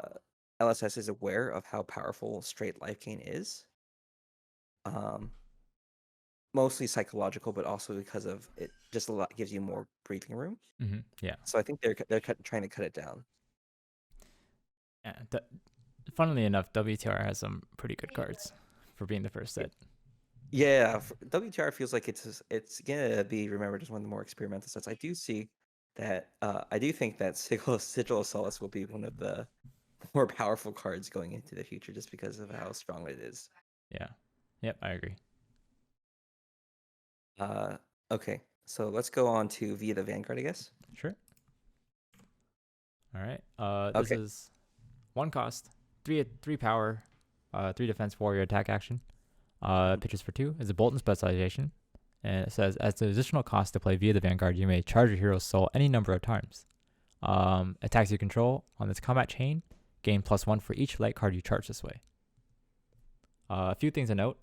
LSS is aware of how powerful straight life gain is. Um, Mostly psychological, but also because of it just a lot gives you more breathing room. Mm-hmm. Yeah. So I think they're trying to cut it down. Yeah. Funnily enough, WTR has some pretty good cards for being the first set. Yeah, WTR feels like it's gonna be remembered as one of the more experimental sets. I do see that. I do think that Sigil of Solace will be one of the more powerful cards going into the future, just because of how strong it is. Yeah. Yep, I agree. Uh, okay, so let's go on to Via the Vanguard, I guess. Sure. All right. This Okay. is one cost, three power, 3 defense warrior attack action. Pitches for 2. It's a Boltyn specialization, and it says as an additional cost to play via the Vanguard, you may charge your hero's soul any number of times. Attacks you control on this combat chain gain +1 for each light card you charge this way. A few things to note.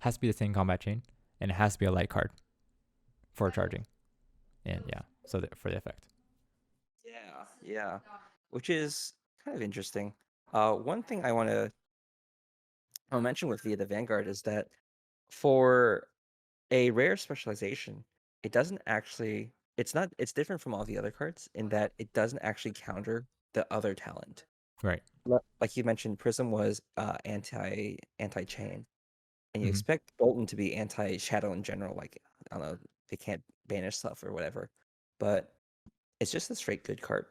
Has to be the same combat chain, and it has to be a light card for charging. And yeah, so for the effect. Yeah, which is kind of interesting. One thing I want to mention with Via the Vanguard is that for a rare specialization, it doesn't actually. It's different from all the other cards in that it doesn't actually counter the other talent. Right. Like you mentioned, Prism was anti Chane, and you Mm-hmm. expect Boltyn to be anti Shadow in general. Like I don't know, they can't banish stuff or whatever, but it's just a straight good card,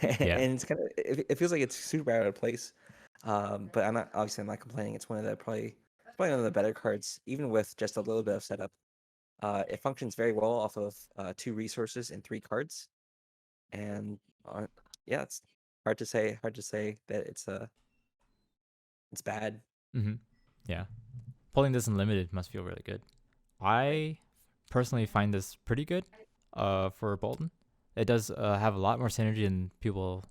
Yeah. and it feels like it's super out of place. But I'm not complaining. It's probably one of the better cards, even with just a little bit of setup. It functions very well off of 2 resources and 3 cards, and yeah, it's hard to say that it's bad. Mm-hmm. Yeah. Pulling this in limited must feel really good. I personally find this pretty good for Boltyn. It does have a lot more synergy than people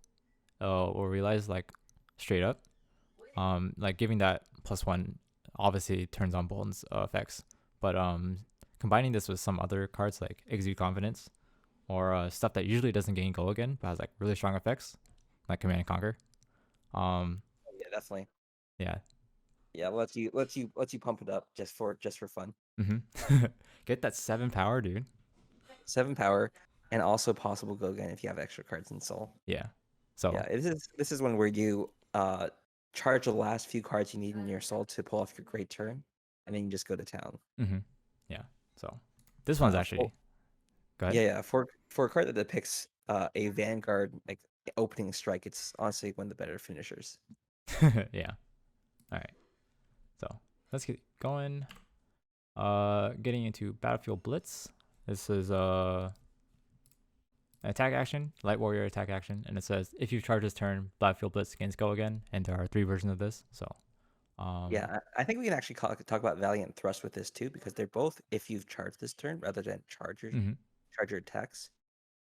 will realize, like, straight up. Like, giving that +1 obviously turns on Boltyn's effects, but combining this with some other cards like Exude Confidence or stuff that usually doesn't gain go again but has like really strong effects, like Command and Conquer. Um, Yeah, definitely. yeah. Yeah, lets you pump it up just for fun. Mm-hmm. Get that 7 power, dude. 7 power, and also possible go again if you have extra cards in Soul. Yeah. Yeah, So, this is one where you charge the last few cards you need in your Soul to pull off your great turn, and then you just go to town. mm-hmm. Yeah. So, this one's For, actually go ahead. yeah, for a card that depicts a Vanguard like opening strike, it's honestly one of the better finishers. Yeah. All right. So let's get going. Getting into Battlefield Blitz. This is an attack action, Light Warrior attack action, and it says if you charge this turn, Battlefield Blitz against go again, and there are 3 versions of this. So, Yeah, I think we can actually talk about Valiant Thrust with this too, because they're both if you've charged this turn rather than mm-hmm. charge your attacks.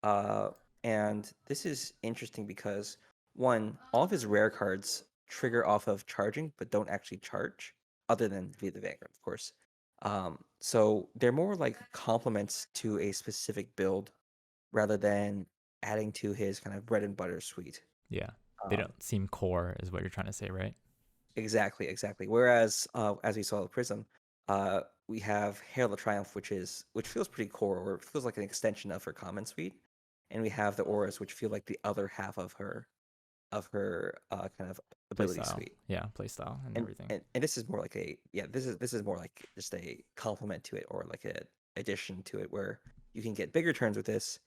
Uh, and this is interesting because one, all of his rare cards trigger off of charging, but don't actually charge, other than via the Vanguard, of course. So they're more like complements to a specific build rather than adding to his kind of bread and butter suite. Yeah, they Um, don't seem core, is what you're trying to say, right? Exactly. Whereas, as we saw with Prism, we have Herald of Triumph, which feels pretty core, or it feels like an extension of her common suite, and we have the auras, which feel like the other half of her kind of ability Playstyle. suite. Yeah, playstyle and everything. And this is more like this is more like just a complement to it, or like a addition to it, where you can get bigger turns with this,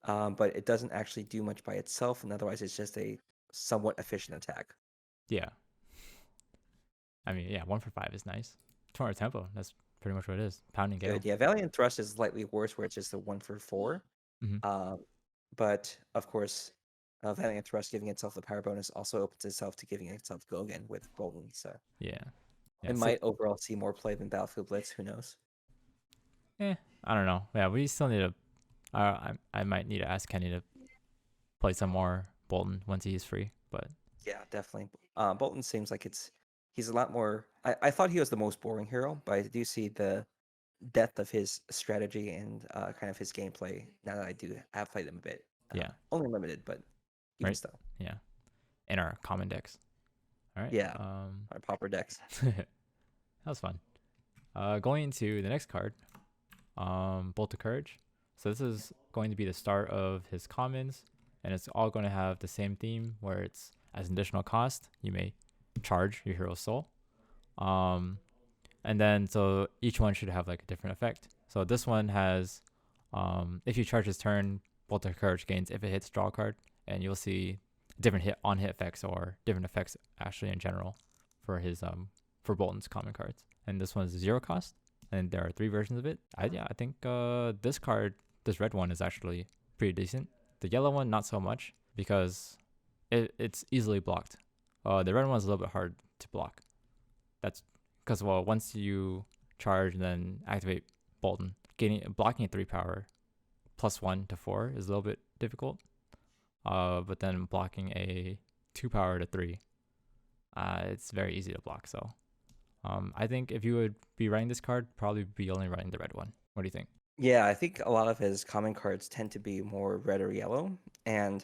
but it doesn't actually do much by itself, and otherwise it's just a somewhat efficient attack. Yeah. I mean, yeah, 1 for 5 is nice. 200 tempo. That's pretty much what it is. Pounding gale. Good. Yeah, Valiant Thrust is slightly worse, where it's just a 1 for 4. Mm-hmm. But of course, Valiant Thrust giving itself the power bonus also opens itself to giving itself go again with Boltyn. So Yeah. Yeah. it might overall see more play than Battlefield Blitz. Who knows? I don't know. Yeah, we still need to. I might need to ask Kenny to play some more Boltyn once he's free. But Yeah, definitely. Boltyn seems like he's a lot more. I thought he was the most boring hero, but I do see the depth of his strategy and kind of his gameplay now that I do have played him a bit. yeah, Only limited, but even right. still. Yeah, in our common decks. All right. Yeah, our popper decks. That was fun. Going into the next card, Bolt of Courage. So this is going to be the start of his commons, and it's all going to have the same theme where it's as an additional cost, you may charge your hero's soul. And then so each one should have like a different effect. So this one has, if you charge his turn, Bolt of Courage gains if it hits draw a card, and you'll see different hit effects or different effects actually in general for his for Boltyn's common cards. And this one is 0 cost, and there are 3 versions of it. I think this red one is actually pretty decent. The yellow one not so much because it's easily blocked. The red one is a little bit hard to block. That's because once you charge and then activate Boltyn, blocking a 3 power +1 to 4 is a little bit difficult. But then blocking a 2 power to 3, it's very easy to block. So I think if you would be running this card, probably be only running the red one. What do you think? Yeah, I think a lot of his common cards tend to be more red or yellow, and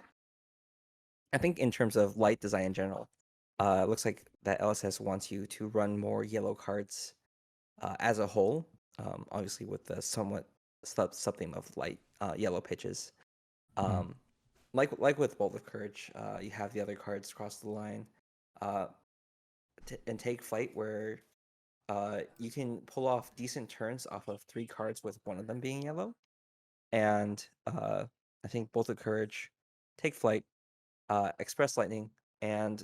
I think in terms of light design in general, it looks like that LSS wants you to run more yellow cards as a whole. Obviously, with the somewhat sub-theme of light yellow pitches. Mhm. Like with Bolt of Courage, you have the other cards cross the line, and take flight, where you can pull off decent turns off of 3 cards with one of them being yellow. And I think Bolt of Courage, take flight, Express Lightning, and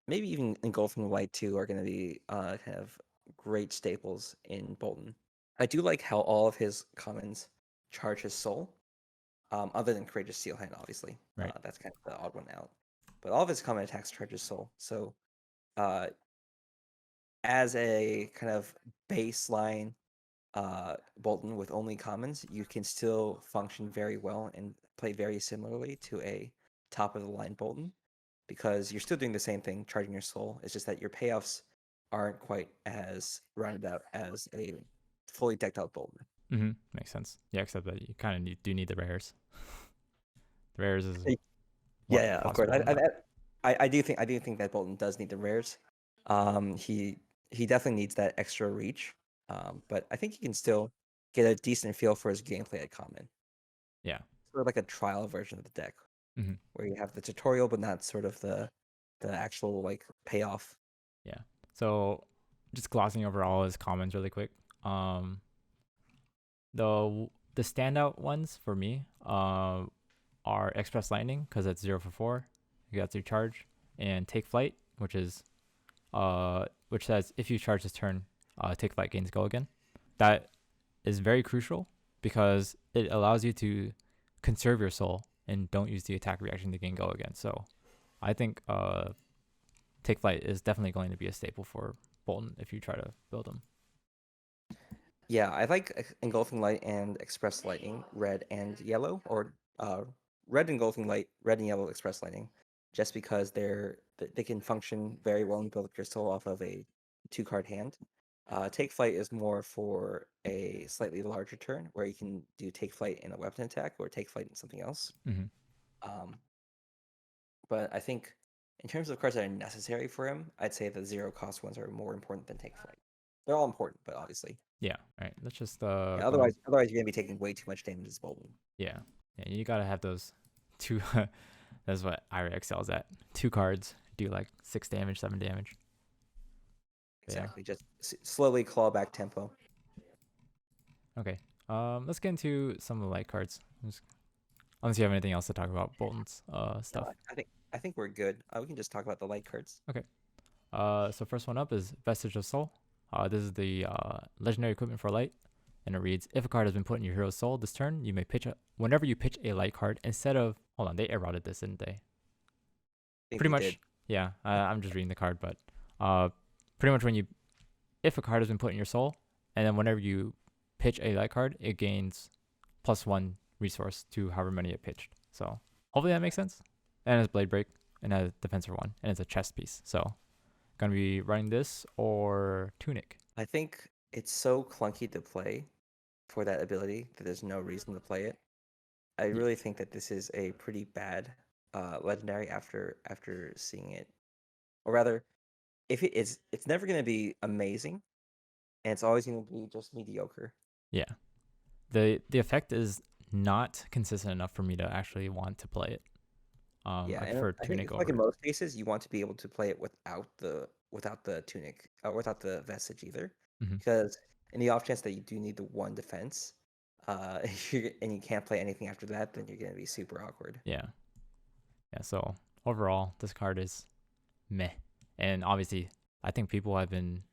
maybe even Engulfing Light too are going to be kind of great staples in Boltyn. I do like how all of his commons charge his soul, other than Courageous Steel Hand, obviously. Right. That's kind of the odd one out. But all of his common attacks charge his soul. So uh, as a kind of baseline Boltyn with only commons, you can still function very well and play very similarly to a top of the line Boltyn, because you're still doing the same thing, charging your soul. It's just that your payoffs aren't quite as rounded out as a fully decked out Boltyn. Mm-hmm. Makes sense. Yeah, except that you kind of do need the rares. The rares is what Yeah, of course. possible. I do think that Boltyn does need the rares. He definitely needs that extra reach. But I think he can still get a decent feel for his gameplay at common. Yeah. Sort of like a trial version of the deck, Mm-hmm. where you have the tutorial, but not sort of the actual like payoff. Yeah. So just glossing over all his comments really quick. The standout ones for me are Express Lightning because it's 0 for 4. You got to charge, and Take Flight, which says if you charge this turn, Take Flight gains go again. That is very crucial because it allows you to conserve your soul and don't use the attack reaction to gain go again. So I think Take Flight is definitely going to be a staple for Boltyn if you try to build him. Yeah, I like Engulfing Light and Express Lightning, red and yellow, or red Engulfing Light, red and yellow Express Lightning, just because they can function very well and build up your soul off of a 2-card hand. Take Flight is more for a slightly larger turn, where you can do Take Flight in a weapon attack or Take Flight in something else. Mm-hmm. But I think In terms of cards that are necessary for him, I'd say the 0-cost ones are more important than Take Flight. They're all important, but obviously. Yeah. All right. Let's just Yeah, go on. otherwise you're gonna be taking way too much damage as Boltyn. Yeah. Yeah. You gotta have those two. That's what IRA excels at. 2 cards do like 6 damage, 7 damage. But yeah. Exactly. Just slowly claw back tempo. Okay. Let's get into some of the light cards. Unless you have anything else to talk about Boltyn's stuff. No, I think we're good. We can just talk about the light cards. Okay. So first one up is Vestige of Soul. This is the legendary equipment for light, and it reads: if a card has been put in your hero's soul this turn, you may whenever you pitch a light card instead of. Hold on, they eroded this, didn't they? Pretty much. Did. Yeah. I'm just reading the card, but pretty much if a card has been put in your soul, and then whenever you pitch a light card, it gains +1 resource to however many it pitched. So hopefully that makes sense. And it's Blade Break, and has defense for 1, and it's a chest piece. So gonna be running this or Tunic. I think it's so clunky to play for that ability that there's no reason to play it. I really think that this is a pretty bad legendary after seeing it, or rather, if it is, it's never going to be amazing, and it's always going to be just mediocre. Yeah, the effect is not consistent enough for me to actually want to play it. Yeah, I prefer I think Tunic it's over. like in most cases, you want to be able to play it without the tunic, without the vestige either, because in the off chance that you do need the 1 defense, and you can't play anything after that, then you're gonna be super awkward. Yeah. So overall, this card is meh, and obviously, I think people have been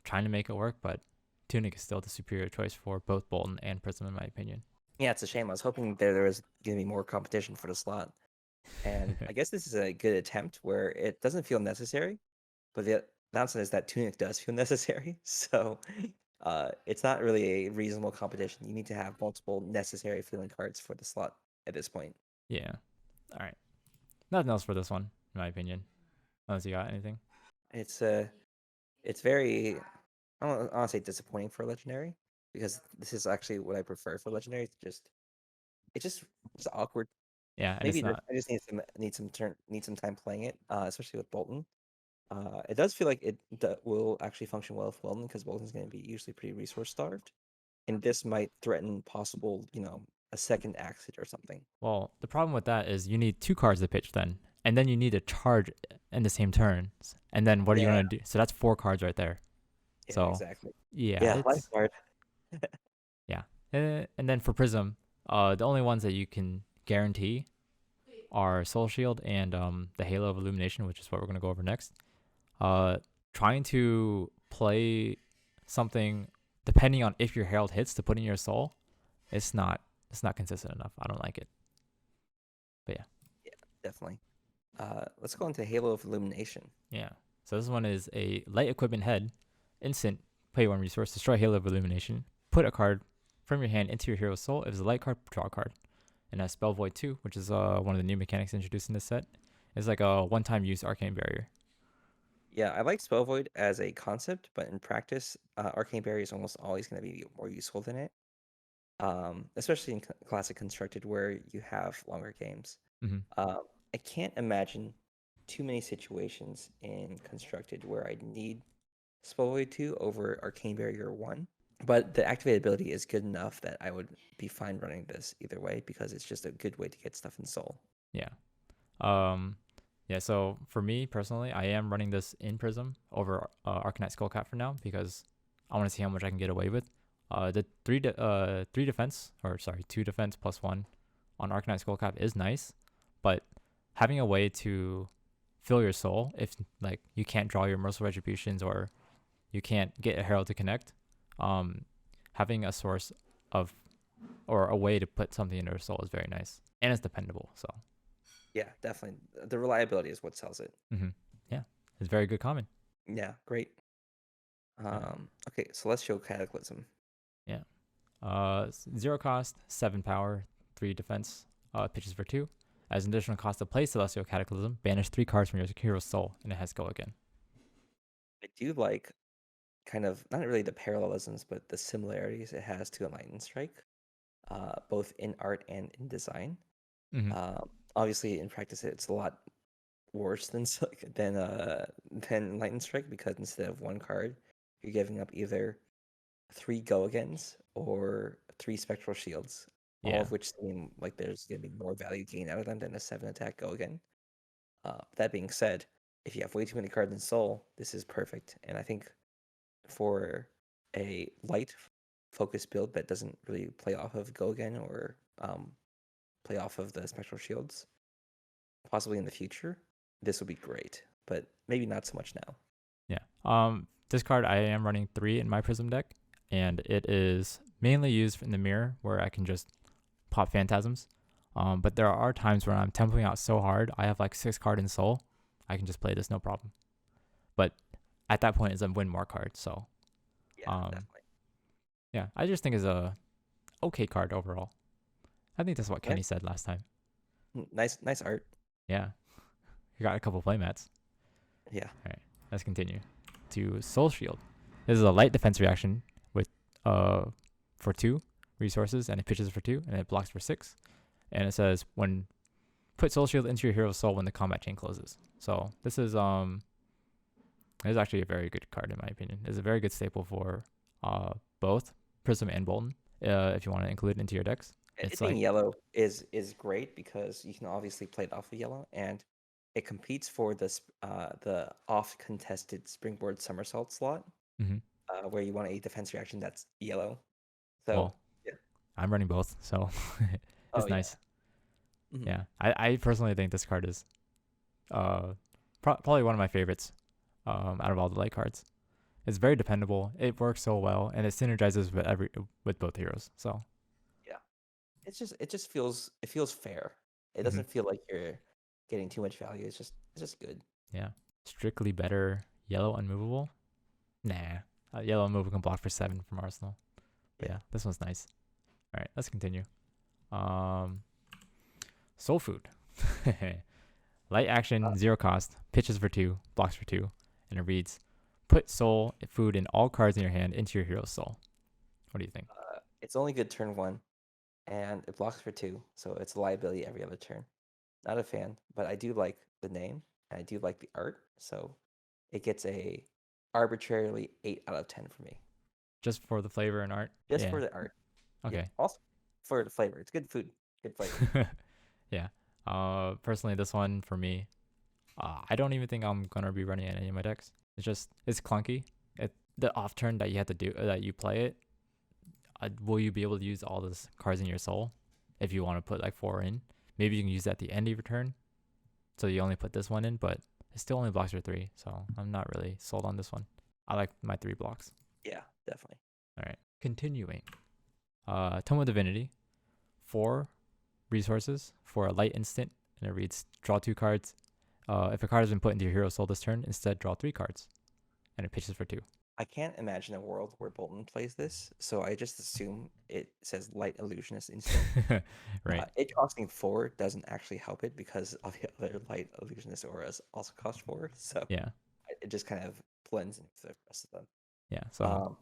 trying to make it work, but Tunic is still the superior choice for both Boltyn and Prism, in my opinion. Yeah, it's a shame. I was hoping there was gonna be more competition for the slot. And I guess this is a good attempt where it doesn't feel necessary, but the downside is that Tunic does feel necessary. So it's not really a reasonable competition. You need to have multiple necessary feeling cards for the slot at this point. Yeah. All right. Nothing else for this one, in my opinion. Unless you got anything. It's very, I don't want to say disappointing for legendary, because this is actually what I prefer for legendary. It's just awkward. Yeah, and Maybe it's not. I just need some time playing it, especially with Boltyn. It does feel like it will actually function well with Boltyn, because Boltyn's going to be usually pretty resource starved, and this might threaten possible, a second exit or something. Well, the problem with that is you need 2 cards to pitch then, and then you need to charge in the same turns, and then what are you gonna do? So that's 4 cards right there. Yeah, So exactly. yeah, Life card. yeah. And then for Prism, the only ones that you can guarantee are Soul Shield and the Halo of Illumination, which is what we're gonna go over next. Trying to play something depending on if your Herald hits to put in your soul, it's not consistent enough. I don't like it. But yeah, definitely. Let's go into Halo of Illumination. Yeah. So this one is a light equipment head, instant, pay 1 resource, destroy Halo of Illumination, put a card from your hand into your hero's soul. If it's a light card, draw a card. And that's Spell Void 2, which is one of the new mechanics introduced in this set. It's like a one-time use arcane barrier. Yeah, I like Spell Void as a concept, but in practice, Arcane Barrier is almost always going to be more useful than it. Especially in Classic Constructed, where you have longer games. I can't imagine too many situations in Constructed where I'd need Spell Void 2 over Arcane Barrier 1. But the activated ability is good enough that I would be fine running this either way, because it's just a good way to get stuff in Soul. Yeah. Yeah, so for me personally, I am running this in Prism over Arcanite Skullcap for now, because I want to see how much I can get away with. The 2 defense +1 on Arcanite Skullcap is nice, but having a way to fill your soul if like you can't draw your Merciful Retributions or you can't get a Herald to connect, having a source of or a way to put something into your soul is very nice, and it's dependable. So yeah, definitely the reliability is what sells it. Yeah, it's very good common. Yeah, great. Okay, Celestial Cataclysm. Yeah. 0 cost, 7 power, 3 defense, pitches for 2. As an additional cost to play Celestial Cataclysm, banish 3 cards from your hero's soul, and it has go again. I do like kind of not really the parallelisms, but the similarities it has to Enlightened Strike, both in art and in design. Obviously, in practice, it's a lot worse than than Lightning Strike, because instead of one card, you're giving up either 3 Go Agains or 3 Spectral Shields, all Yeah. of which seem like there's gonna be more value gained out of them than a 7 attack Go Again. That being said, if you have way too many cards in Soul, this is perfect. And I think for a light focused build that doesn't really play off of Go Again or play off of the Spectral Shields, possibly in the future, this would be great. But maybe not so much now. Yeah. This card I am running 3 in my Prism deck, and it is mainly used in the mirror where I can just pop phantasms. But there are times where I'm tempoing out so hard, I have like 6 card in Soul, I can just play this no problem. But at that point, it's a win more card. So Yeah, definitely. yeah, I just think it's a okay card overall. I think that's what Kenny Nice, said last time. nice art. Yeah, you got a couple playmats. Yeah. All right, let's continue to Soul Shield. This is a light defense reaction with for 2 resources, and it pitches for 2, and it blocks for 6. And it says when put Soul Shield into your hero's soul when the combat chain closes. So this is actually a very good card in my opinion. It's a very good staple for both Prism and Boltyn. If you want to include it into your decks, It it's being like yellow is great because you can obviously play it off of yellow, and it competes for the off contested springboard somersault slot, mhm. where you want a defense reaction that's yellow. So Well, yeah. I'm running both, so Oh it's yeah. nice. Mhm. Yeah, I personally think this card is probably one of my favorites out of all the light cards. It's very dependable. It works so well, and it synergizes with both heroes. So Yeah. It just feels fair. It mhm. doesn't feel like you're getting too much value. It's just good. Yeah, strictly better yellow unmovable. Nah, yellow unmovable can block for 7 from Arsenal. But Yeah. yeah, this one's nice. All right, let's continue. Um, Soul Food. Light Uh, action, 0 cost, pitches for 2, blocks for 2, and it reads, put soul food in all cards in your hand into your hero's soul. What do you think? it's only good turn 1, and it blocks for 2, so it's a liability every other turn. Not a fan, but I do like the name, and I do like the art, so it gets a arbitrarily 8 out of 10 for me. Just for the flavor and art? Just Yeah. for the art. Yeah. Okay. Also for the flavor. It's good food. Good flavor. Yeah. Personally, this one for me, I don't even think I'm gonna be running it in any of my decks. It's clunky. The off turn that you have to do that you play it. Will you be able to use all those cards in your soul if you want to put like 4 in? Maybe you can use that at the end of your turn, so you only put this one in, but it still only blocks for 3. So I'm not really sold on this one. I like my 3 blocks. Yeah, definitely. All right, continuing. Tome of Divinity, 4 resources for a light instant, and it reads draw 2 cards. If a card has been put into your hero soul this turn, instead draw 3 cards, and it pitches for 2. I can't imagine a world where Bolton plays this, so I just assume it says Light Illusionist instead. Right. It costing 4 doesn't actually help it because all the other Light Illusionist auras also cost 4, so Yeah. it just kind of blends into the rest of them. Yeah. So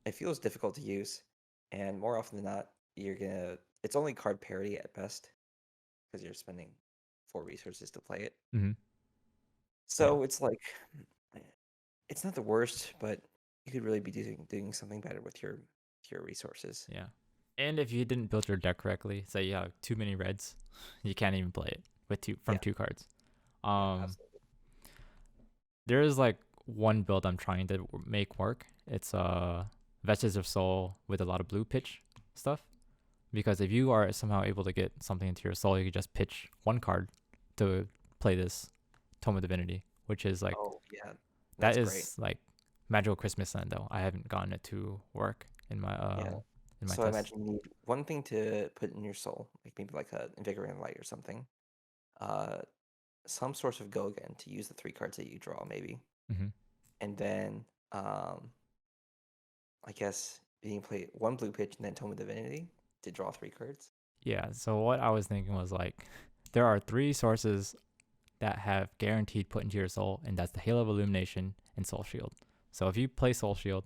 It feels difficult to use, and more often than not, it's only card parity at best because you're spending 4 resources to play it. mhm. Yeah. So it's like it's not the worst, but you could really be doing something better with your resources. Yeah. And if you didn't build your deck correctly, say you have too many reds, you can't even play it with Yeah, 2 cards. yeah, Um, absolutely. there is like one build I'm trying to make work. It's Vestiges of Soul with a lot of blue pitch stuff. Because if you are somehow able to get something into your soul, you could just pitch 1 card to play this Tome of Divinity, which is like Oh yeah, that that's great. is like magical Christmas Land though. I haven't gotten it to work Yeah. in my So I tests. imagine you need one thing to put in your soul, like maybe like a invigorating light or something. Uh, some source of go again to use the 3 cards that you draw, maybe, Mm-hmm. and then I guess you can play 1 blue pitch and then Tome of Divinity to draw 3 cards. Yeah. So what I was thinking was like, there are 3 sources that have guaranteed put into your soul, and that's the Halo of Illumination and Soul Shield. So if you play Soul Shield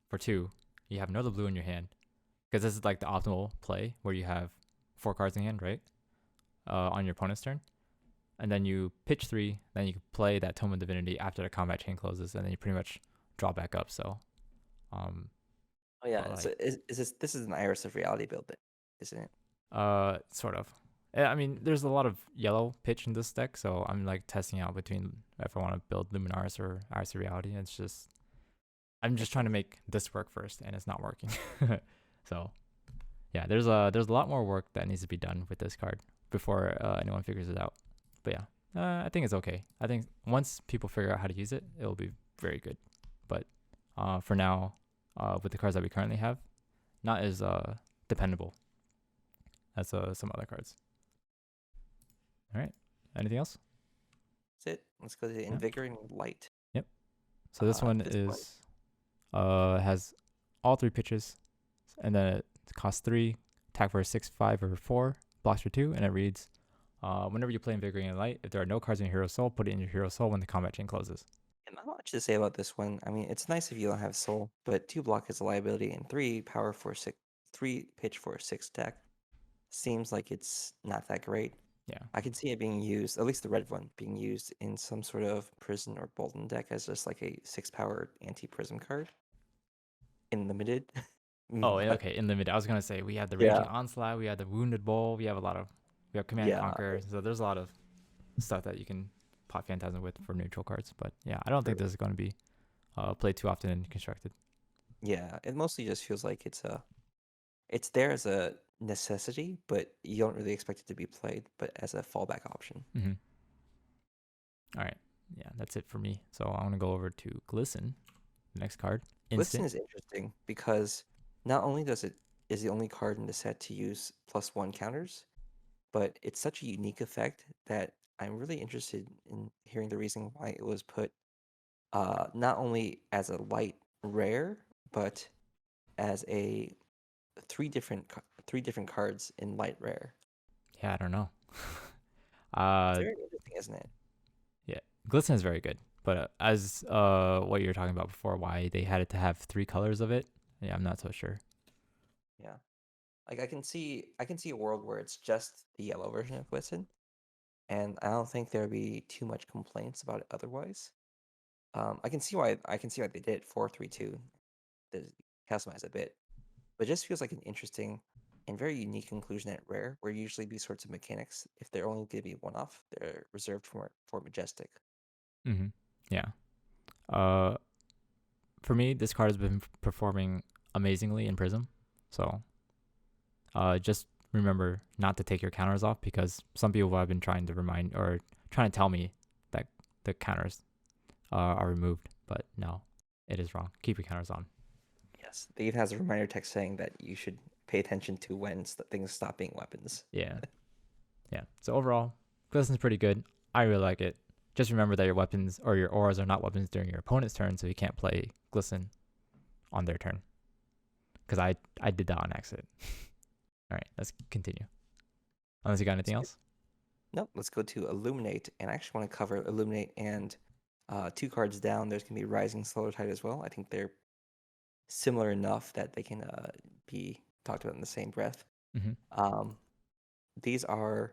for 2, you have another blue in your hand, because this is like the optimal play where you have 4 cards in hand, right? On your opponent's turn. and then you pitch 3, then you can play that Tome of Divinity after the combat chain closes, and then you pretty much draw back up. So, um, Oh yeah. but So like, this is an Iris of Reality build, isn't it? sort of. I mean, there's a lot of yellow pitch in this deck, so I'm like testing out between if I want to build Luminaris or Iris of Reality. It's just I'm just Makes trying to sense. make this work first, and it's not working. So yeah, there's a lot more work that needs to be done with this card before anyone figures it out. But yeah, I think it's okay. I think once people figure out how to use it, it will be very good. But for now, with the cards that we currently have, not as dependable as some other cards. All right. Anything else? That's it. Let's go to Yeah. Invigorating Light. Yep. So this one This one, is has all 3 pitches, and then it costs 3, attack for a 6, 5, or 4, blocks for 2, and it reads, whenever you play Invigorating Light, if there are no cards in your hero soul, put it in your hero soul when the combat chain closes. and not much to say about this one. I mean, it's nice if you don't have Soul, but 2 block is a liability, and 3 power for 6, 3 pitch for 6 deck seems like it's not that great. Yeah. I can see it being used, at least the red one, being used in some sort of Prism or Boltyn deck as just like a 6 power anti-Prism card in limited. Oh, But okay. In limited, I was gonna say we have the yeah, Raging Onslaught, we have the Wounded Bull, we have Command and yeah, Conquer. So there's a lot of stuff that you can pop Phantasm with for neutral cards. But yeah, I don't think true. this is going to be played too often in constructed. Yeah, it mostly just feels like it's there as a necessity, but you don't really expect it to be played, but as a fallback option. Mm-hmm. All right. Yeah, that's it for me. So I want to go over to Glisten, the next card. Listen Instant. is interesting because not only does it is the only card in the set to use +1 counters, but it's such a unique effect that I'm really interested in hearing the reason why it was put not only as a light rare, but as a three different cards in light rare. Yeah, I don't know. It's uh, very interesting, isn't it? yeah, Glisten is very good. But as what you were talking about before, why they had it to have 3 colors of it, yeah, I'm not so sure. Yeah. Like I can see a world where it's just the yellow version of Blitzen, and I don't think there'd be too much complaints about it otherwise. I can see why they did it 4-3-2, to customize a bit, but it just feels like an interesting and very unique inclusion at rare, where usually these sorts of mechanics, if they're only going to be one off, they're reserved for Majestic. Mm-hmm. Yeah. Uh, for me, this card has been performing amazingly in Prism. So just remember not to take your counters off, because some people have been trying to remind or trying to tell me that the counters are removed, but no, it is wrong. Keep your counters on. Yes, it even has a reminder text saying that you should pay attention to when things stop being weapons. Yeah, yeah. So overall, Glisten's pretty good. I really like it. Just remember that your weapons or your auras are not weapons during your opponent's turn, so you can't play Glisten on their turn. Because I did that on accident. All right, let's continue. Unless you got anything else. Nope, let's go to Illuminate, and I actually want to cover Illuminate and 2 cards down. There's going to be Rising Solar Tide as well. I think they're similar enough that they can be talked about in the same breath. Mm-hmm. Um, these are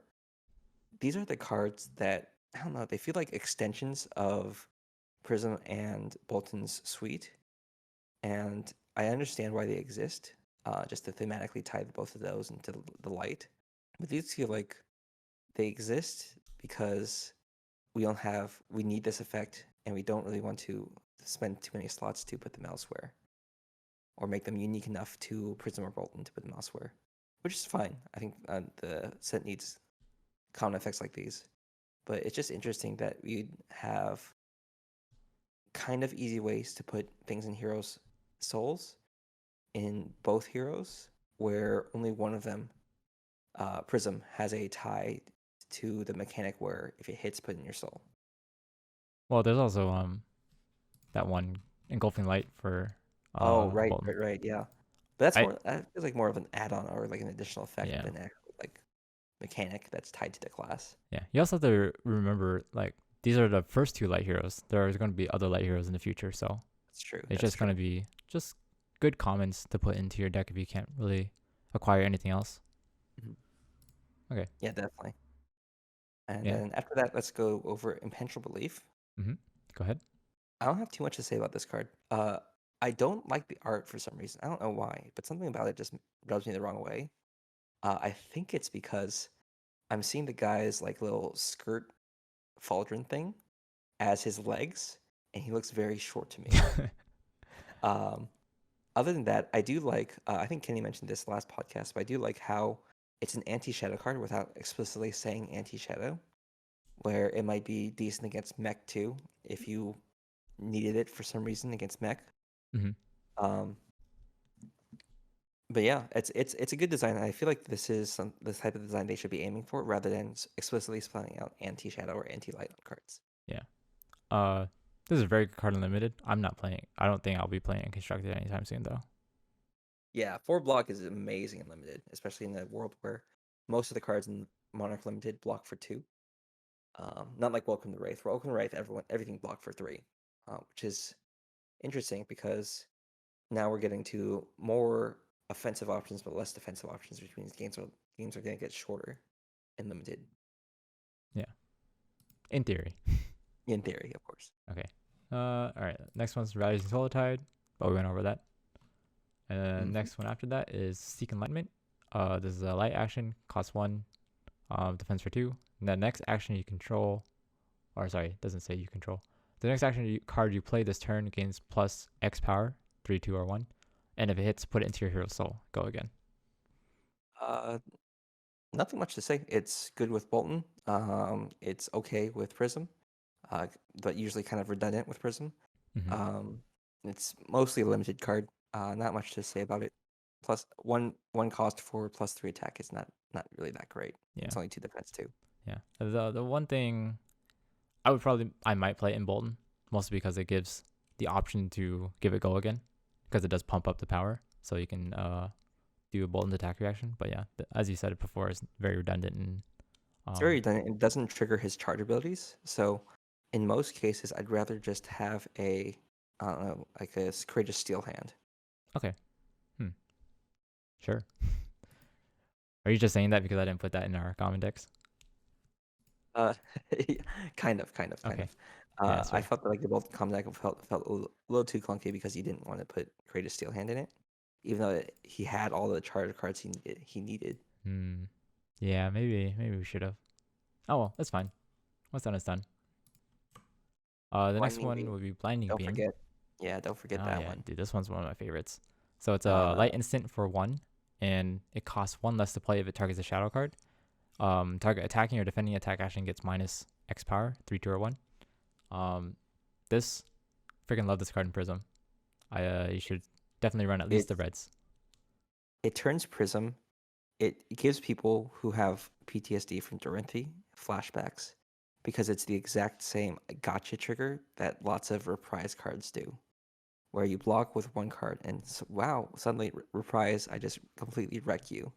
the cards that I don't know. They feel like extensions of Prism and Boltyn's suite, and I understand why they exist. Just to thematically tie both of those into the light, but these feel like they exist because we need this effect, and we don't really want to spend too many slots to put them elsewhere, or make them unique enough to Prism or Boltyn to put them elsewhere, which is fine. I think the set needs common effects like these, but it's just interesting that we have kind of easy ways to put things in heroes' souls in both heroes, where only one of them, Prism, has a tie to the mechanic where if it hits, put in your soul. Well, there's also that one engulfing light for Oh, Bolton. right, yeah. But that's I more. That feels like more of an add-on or like an additional effect Yeah, than actually like mechanic that's tied to the class. yeah. You also have to remember, like, these are the first 2 light heroes. There are going to be other light heroes in the future, so That's true. it's That's just going true. to be just good commons to put into your deck if you can't really acquire anything else. Mhm. Okay. Yeah, definitely. And Yeah. then after that, let's go over Impenetrable Belief. Mm-hmm. Go ahead. I don't have too much to say about this card. I don't like the art for some reason. I don't know why, but something about it just rubs me the wrong way. I think it's because I'm seeing the guy's like little skirt pauldron thing as his legs, and he looks very short to me. Um, Other than that, I do like. I think Kenny mentioned this last podcast, but I do like how it's an anti-shadow card without explicitly saying anti-shadow, where it might be decent against mech too if you needed it for some reason against mech. Mm-hmm. Um, but yeah, it's a good design. I feel like this is the type of design they should be aiming for, rather than explicitly spelling out anti-shadow or anti-light on cards. Yeah. Uh, this is a very good card unlimited. I'm not playing. I don't think I'll be playing Constructed anytime soon though. Yeah, 4 block is amazing and limited, especially in a world where most of the cards in Monarch Limited block for 2. Not like Welcome to Wraith. Welcome to Wraith, everything blocked for 3, which is interesting because now we're getting to more offensive options but less defensive options, which means games are going to get shorter and limited. Yeah. In theory. In theory, of course. Okay. All right. Next one's Rising Solar Tide, but we went over that. And next one after that is Seek Enlightenment. This is a light action, costs 1, defense for 2. And the next action you control, or sorry, it doesn't say you control. The next card you play this turn gains plus X power, 3, 2, or 1. And if it hits, put it into your hero soul. Go again. Nothing much to say. It's good with Boltyn. It's okay with Prism, but usually kind of redundant with Prism. Mm-hmm. It's mostly a limited card. Not much to say about it. Plus one cost for +3 attack is not really that great. Yeah. It's only 2 defense too. Yeah. The one thing I might play in Boltyn, mostly because it gives the option to give it go again, because it does pump up the power, so you can do a Boltyn's attack reaction. But yeah, as you said it before, it's very redundant and It's very redundant. It doesn't trigger his charge abilities. So in most cases, I'd rather just have a I don't know, like a courageous steel hand. Okay. Sure. Are you just saying that because I didn't put that in our common decks? Uh, kind of. Okay. Yeah, that's I fair. felt that like the Boltyn combat felt a little too clunky because he didn't want to put courageous steel hand in it, even though he had all the charge cards he needed. Yeah, maybe we should have. Oh well, that's fine. What's done is done. The next Blinding one Beam. would be Blinding Don't Beam. forget. Yeah, don't forget Oh that yeah, one. dude, this one's one of my favorites. So it's a Uh, light instant for 1, and it costs 1 less to play if it targets a shadow card. Target attacking or defending attack action gets minus X power, 3, 2, or 1. This freaking love this card in Prism. You should definitely run at least the reds. it turns Prism. It gives people who have PTSD from Dorinthi flashbacks because it's the exact same gotcha trigger that lots of reprise cards do, where you block with 1 card and wow, suddenly reprise, I just completely wreck you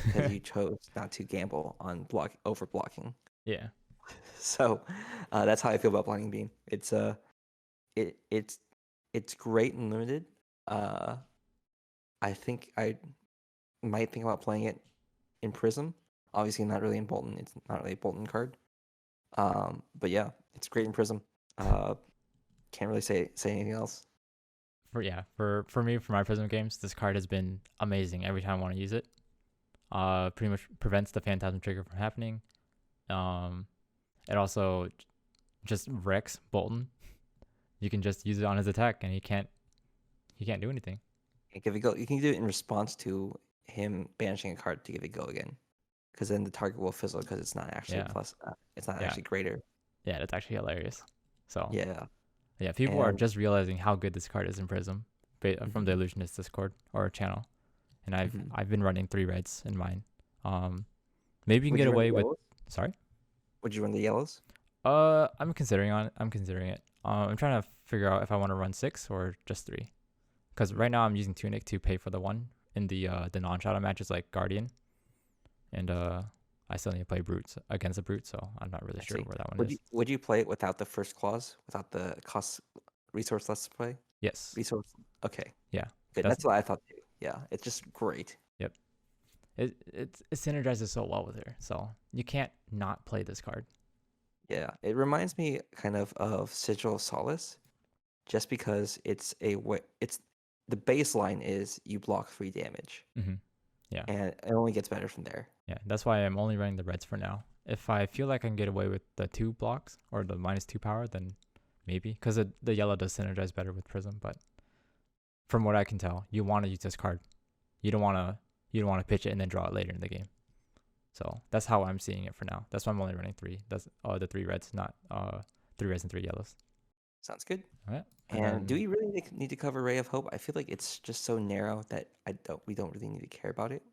because you chose not to gamble on over blocking. Yeah. So that's how I feel about Blinding Beam. It's great and limited. I think I might think about playing it in Prism. Obviously, not really in Boltyn. It's not really a Boltyn card. But yeah, it's great in Prism. Can't really say anything else. For me, for my Prism games, this card has been amazing every time I want to use it. Pretty much prevents the Phantasm trigger from happening. It also just wrecks Boltyn. You can just use it on his attack, and he can't do anything. Give it go. You can do it in response to him banishing a card to give it go again, because then the target will fizzle because it's not actually plus. It's not actually greater. Yeah, that's actually hilarious. So yeah, people are just realizing how good this card is in Prism from the Illusionist Discord or channel, and I've been running 3 reds in mine. Maybe you can get away with. Sorry. Would you run the yellows? I'm considering it. I'm trying to figure out if I want to run 6 or just 3, because right now I'm using Tunic to pay for the 1 in the non-shadow matches like Guardian, and I still need to play Brutes against a Brute, so I'm not really sure where that one is. Would you play it without the first clause, without the cost resource less to play? Yes. Resource. Okay. Yeah. Good. That's what I thought too. Yeah, it's just great. Yep. It synergizes so well with her, so you can't not play this card. Yeah, it reminds me kind of Sigil of Solace, just because it's the baseline is you block 3 damage, Mm-hmm. Yeah, and it only gets better from there. yeah. That's why I'm only running the reds for now. If I feel like I can get away with the 2 blocks or the -2 power, then maybe, because the yellow does synergize better with Prism. But from what I can tell, you want to use this card. You don't want to pitch it and then draw it later in the game. So that's how I'm seeing it for now. That's why I'm only running 3. That's the 3 reds, not 3 reds and 3 yellows. Sounds good. All right. And do we really need to cover Ray of Hope? I feel like it's just so narrow that we don't really need to care about it.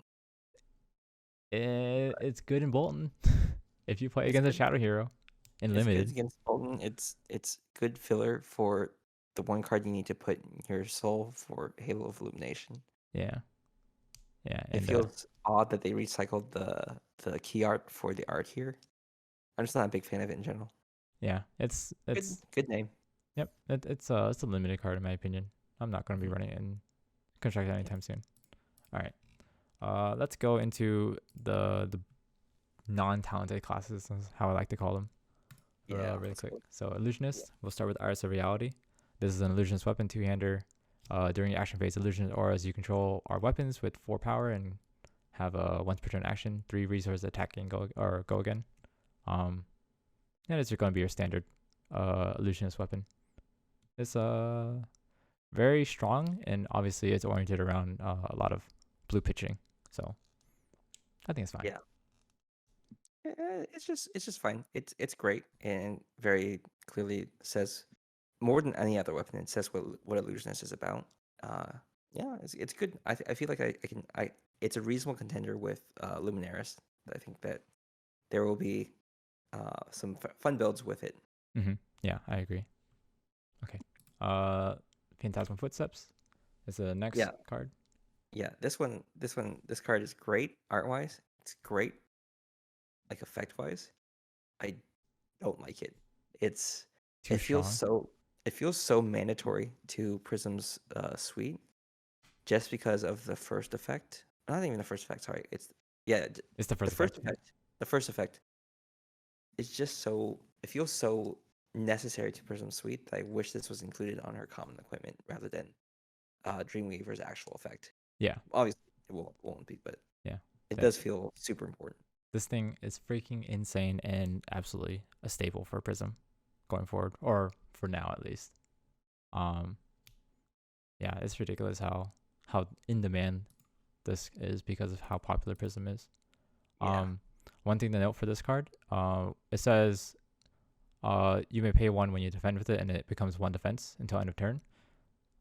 It's good in Boltyn if you play It's against a good. shadow hero in It's good limited. against Boltyn. It's good filler for the one card you need to put in your soul for Halo of Illumination. Yeah, yeah. It And feels odd that they recycled the key art for the art here. I'm just not a big fan of it in general. yeah, it's Good name. Yep. It's a limited card in my opinion. I'm not going to be running it in construct anytime soon. All right. Let's go into the non-talented classes, is how I like to call them. Yeah, Really quick. cool. So Illusionist, we'll start with Arts of Reality. This is an Illusionist weapon, 2-hander. During your action phase, Illusionist auras you control are weapons with 4 power and have a once per turn action, 3 resource attack and go again. And it's going to be your standard Illusionist weapon. It's very strong, and obviously it's oriented around a lot of blue pitching. So I think it's fine. Yeah. It's just fine. It's great and very clearly says more than any other weapon. It says what Illusionist is about. Yeah, it's good. I feel like it's a reasonable contender with Luminaris. I think that there will be some fun builds with it. Mm-hmm. Yeah, I agree. Okay. Phantasmal Footsteps is the next card. Yeah, this card is great art wise. It's great, like effect wise. I don't like it. Too strong. It feels so mandatory to Prism's suite, just because of the first effect. Not even the first effect. Sorry, it's the first effect. effect. The first effect. It's just so. It feels so necessary to Prism's suite that I wish this was included on her common equipment rather than Dreamweaver's actual effect. Yeah. Obviously, it won't be, but yeah, it does feel super important. This thing is freaking insane and absolutely a staple for Prism going forward, or for now at least. Yeah, it's ridiculous how in demand this is because of how popular Prism is. Yeah. One thing to note for this card, it says you may pay 1 when you defend with it, and it becomes 1 defense until end of turn.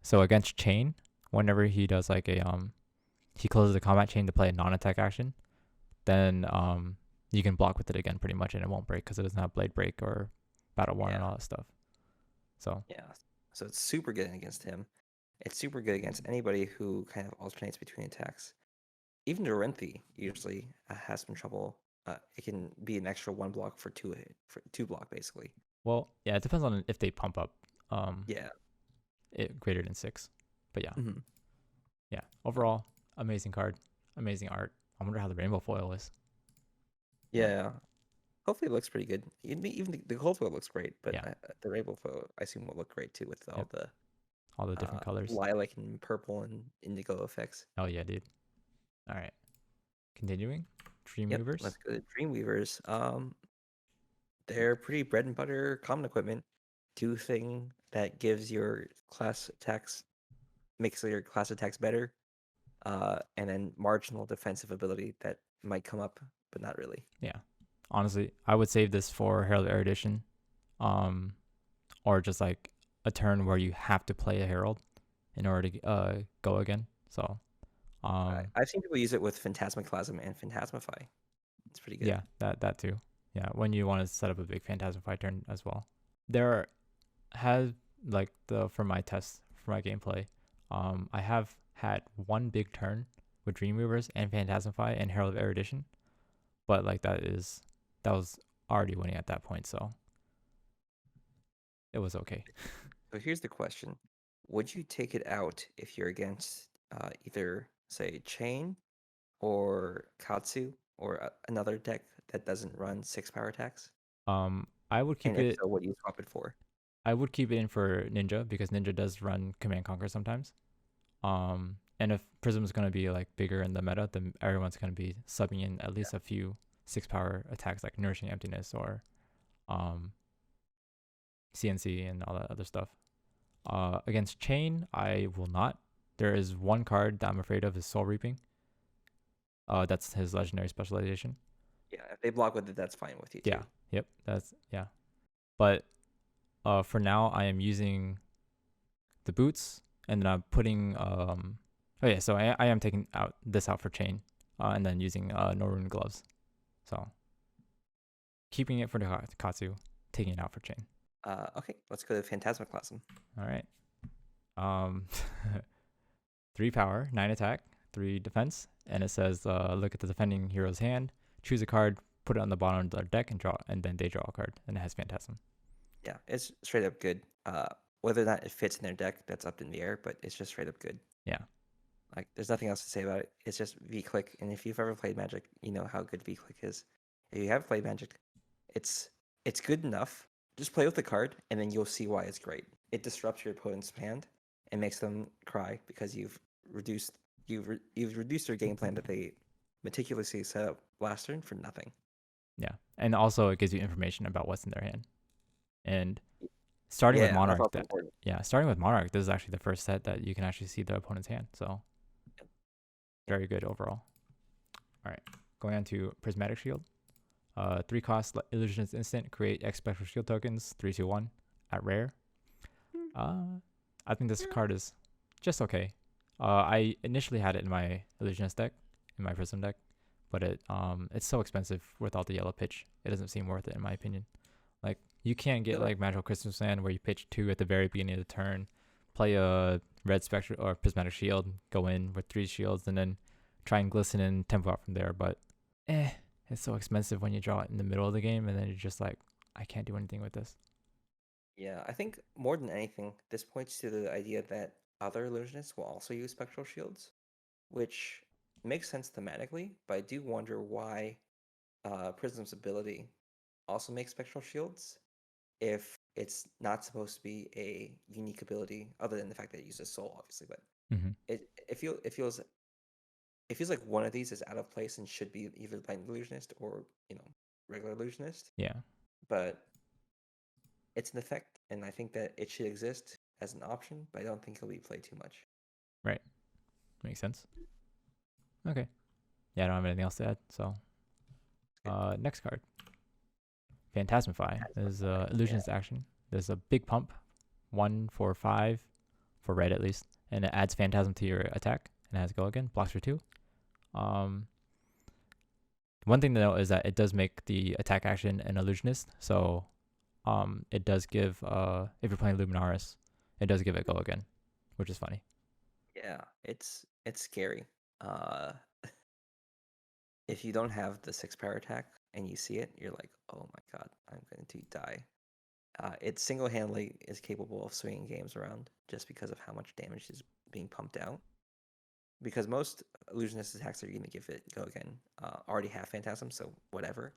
So against Chane, whenever he does like a he closes the combat chain to play a non-attack action, then you can block with it again pretty much, and it won't break because it doesn't have Blade Break or Battle Worn and all that stuff. So yeah, so it's super good against him. It's super good against anybody who kind of alternates between attacks. Even Dorenthi usually has some trouble. It can be an extra 1 block for 2 block basically. Well, yeah, it depends on if they pump up. Yeah. It greater than 6, but yeah. Mm-hmm. Yeah. Overall, amazing card, amazing art. I wonder how the rainbow foil is. Yeah. Hopefully it looks pretty good. Even the gold foil looks great, but Yeah. The rainbow foil I assume will look great too with all the different colors, lilac and purple and indigo effects. Oh yeah, dude. All right. Continuing, Dreamweavers. Let's go to Dreamweavers. They're pretty bread and butter common equipment. 2 thing that gives your class attacks, makes your class attacks better, and then marginal defensive ability that might come up, but not really. Yeah. Honestly, I would save this for Herald of Erudition, or just like a turn where you have to play a Herald in order to go again. So, I've seen people use it with Phantasmaclasm and Phantasmify. It's pretty good. Yeah, that too. Yeah, when you want to set up a big Phantasmify turn as well. There has like for my test for my gameplay, I have had 1 big turn with Dreamweavers and Phantasmify and Herald of Erudition, but like that was already winning at that point, so it was okay. So here's the question: would you take it out if you're against either say Chane or Katsu, or another deck that doesn't run 6 power attacks? I would And keep if it. so, what do you swap it for? I would keep it in for Ninja because Ninja does run Command Conquer sometimes. And if Prism's gonna be like bigger in the meta, then everyone's gonna be subbing in at least a few 6 power attacks like Nourishing Emptiness or um CNC and all that other stuff. Against Chane, I will not. There is one card that I'm afraid of is Soul Reaping. That's his legendary specialization. Yeah, if they block with it, that's fine with you Yeah. too. Yep. That's yeah. But for now, I am using the boots, and then I'm putting oh yeah, so I am taking out this out for Chane, and then using no rune gloves. So keeping it for the Katsu, taking it out for Chane. Okay, let's go to Phantasmaclasm. All right. Um, 3 power, 9 attack, 3 defense, and it says look at the defending hero's hand, choose a card, put it on the bottom of their deck, and draw, and then they draw a card, and it has Phantasm. Yeah, it's straight up good. Whether or not it fits in their deck, that's up in the air, but it's just straight up good. Yeah. Like, there's nothing else to say about it. It's just V-Click, and if you've ever played Magic, you know how good V-Click is. If you have played Magic, it's good enough. Just play with the card, and then you'll see why it's great. It disrupts your opponent's hand and makes them cry because you've reduced their game plan that they meticulously set up last turn for nothing. Yeah. And also it gives you information about what's in their hand. And starting with Yeah, that's Monarch, also important. starting with Monarch, this is actually the first set that you can actually see the opponent's hand. So very good overall. All right. Going on to Prismatic Shield. 3 cost Illusionist instant, create X special shield tokens, 3/2/1 at rare. I think this card is just okay. I initially had it in my Illusionist deck, in my Prism deck, but it's so expensive with all the yellow pitch. It doesn't seem worth it in my opinion. Like you can't get like Magical Crystal Sand where you pitch 2 at the very beginning of the turn, play a red spectral or prismatic shield, go in with 3 shields, and then try and glisten and tempo out from there. But it's so expensive when you draw it in the middle of the game, and then you're just like, I can't do anything with this. Yeah, I think more than anything, this points to the idea that other illusionists will also use spectral shields, which makes sense thematically, but I do wonder why Prism's ability also makes spectral shields if it's not supposed to be a unique ability, other than the fact that it uses soul, obviously. But Mm-hmm. it feels like one of these is out of place and should be either Blind Illusionist or regular Illusionist. Yeah. But it's an effect, and I think that it should exist as an option, but I don't think it'll be played too much. Right. Makes sense. Okay. Yeah, I don't have anything else to add. So, next card. Phantasmify. There's Illusionist action. There's a big pump, 1 for 5 for red at least, and it adds Phantasm to your attack and it has go again. Blocks for 2. One thing to note is that it does make the attack action an Illusionist. So, it does give if you're playing Luminaris, it does give it go again, which is funny. Yeah, it's scary. If you don't have the 6 power attack and you see it, you're like, oh my god, I'm going to die. It single-handedly is capable of swinging games around just because of how much damage is being pumped out. Because most illusionist attacks are going to give it go again. Already have Phantasm, so whatever.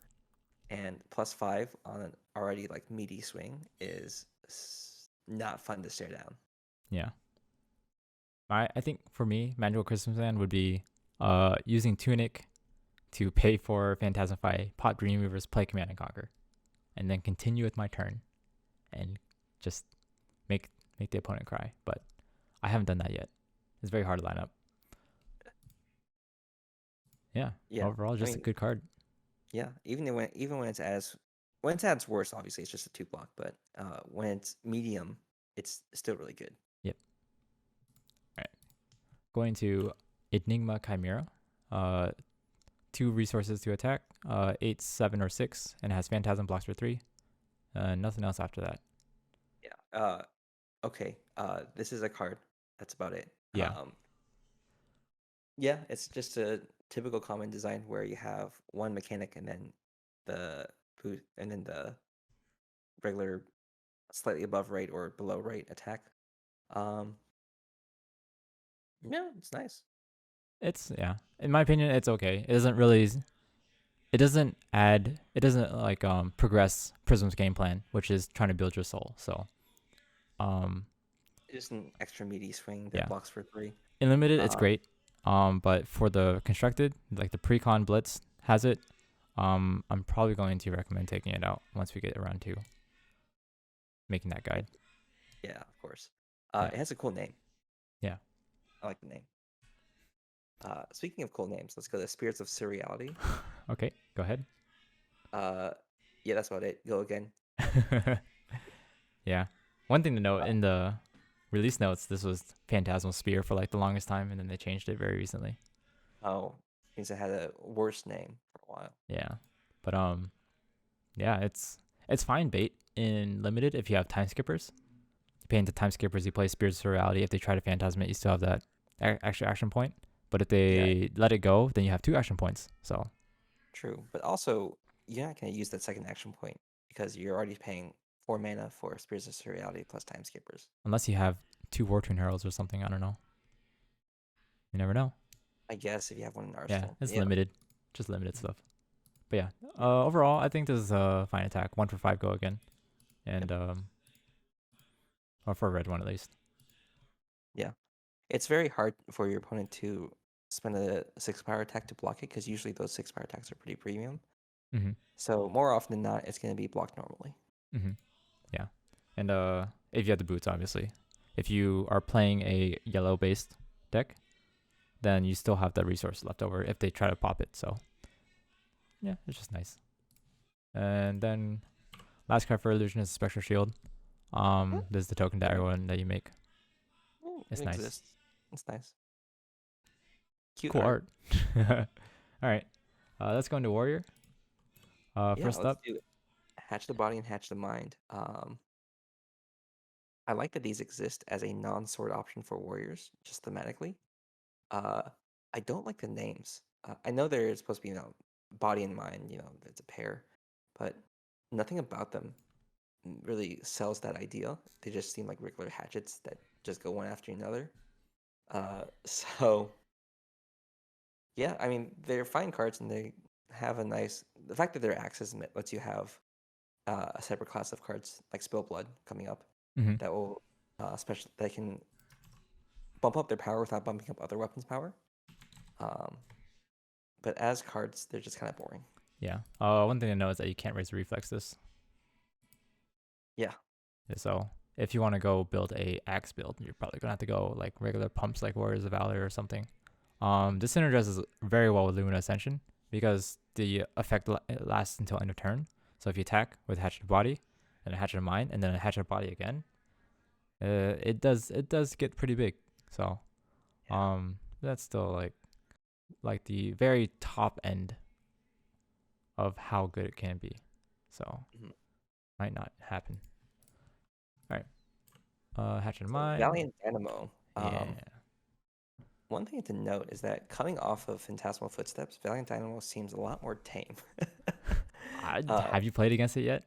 And +5 on an already like meaty swing is not fun to stare down. Yeah. I think for me, Magical Christmas Land would be using Tunic to pay for Phantasmify, pop Dreamweavers, play Command and Conquer, and then continue with my turn and just make the opponent cry. But I haven't done that yet. It's very hard to line up. Yeah. Overall, just a good card. Yeah, even when it's at its worst, obviously it's just a 2-block, but when it's medium, it's still really good. Yep. All right. Going to Enigma Chimera. 2 resources to attack. 8, 7, or 6, and it has Phantasm, blocks for 3. Nothing else after that. Yeah. Okay. This is a card. That's about it. Yeah. Yeah, it's just a typical common design where you have one mechanic and then the regular slightly above rate or below rate attack. Yeah, it's nice. It's yeah. In my opinion, it's okay. It doesn't really. It doesn't add. It doesn't like progress Prism's game plan, which is trying to build your soul. So um Just an extra meaty swing that yeah. blocks for 3. In limited, it's Uh, great. But for the constructed, like the pre-con blitz has it. I'm probably going to recommend taking it out once we get around to making that guide. yeah, of course. Yeah. It has a cool name. Yeah. I like the name. Speaking of cool names, let's go to Spirits of Surreality. Okay, go ahead. Yeah, that's about it. Go again. Yeah. One thing to note Uh, in the release notes, this was Phantasmal Spear for like the longest time, and then they changed it very recently. oh, means it had a worse name for a while. Yeah. But yeah, it's fine bait in limited if you have time skippers. You pay into time skippers, you play Spirits of Reality. If they try to Phantasm it, you still have that extra action point. But if Yeah, they let it go, then you have 2 action points. So true. But also, you're not going to use that second action point because you're already paying 4 mana for Spirits of Surreality plus Time Skippers. unless you have 2 War Twin Heralds or something, I don't know. You never know. I guess if you have one in Yeah, Arsenal. it's Yeah. limited. Just limited stuff. But yeah, overall, I think this is a fine attack. 1 for 5 go again. And, or for a red one at least. Yeah. It's very hard for your opponent to spend a 6 power attack to block it because usually those 6 power attacks are pretty premium. Mm-hmm. So more often than not, it's going to be blocked normally. Mm-hmm. Yeah. And if you have the boots, obviously. If you are playing a yellow-based deck, then you still have the resource left over if they try to pop it. So, yeah, it's just nice. And then last card for Illusionist is Spectral Shield. This is the token to everyone that you make. It's It nice. exists. It's nice. Cute Cool art. art. All right. Let's go into Warrior. Yeah, First let's up. do it. Hatch the Body and Hatch the Mind. I like that these exist as a non-sword option for warriors, just thematically. Uh, I don't like the names. I know they're supposed to be, body and mind, it's a pair, but nothing about them really sells that idea. They just seem like regular hatchets that just go one after another. So yeah, I mean they're fine cards and they have a nice. The fact that they're axes lets you have a separate class of cards like Spill Blood coming up Mm-hmm. that will special that can bump up their power without bumping up other weapons' power. Um, but as cards, they're just kind of boring. Yeah. One thing to know is that you can't raise reflex this. Yeah. So if you want to go build a axe build, you're probably gonna have to go like regular pumps like Warriors of Valor or something. This synergizes very well with Lumina Ascension because the effect lasts until end of turn. So if you attack with Hatchet Body and a Hatchet of Mind and then a Hatchet Body again, it does get pretty big. So that's still like the very top end of how good it can be. So might not happen. All right. Hatchet of Mind. Valiant Dynamo. Yeah. One thing to note is that coming off of Phantasmal Footsteps, Valiant Dynamo seems a lot more tame. Have you played against it yet?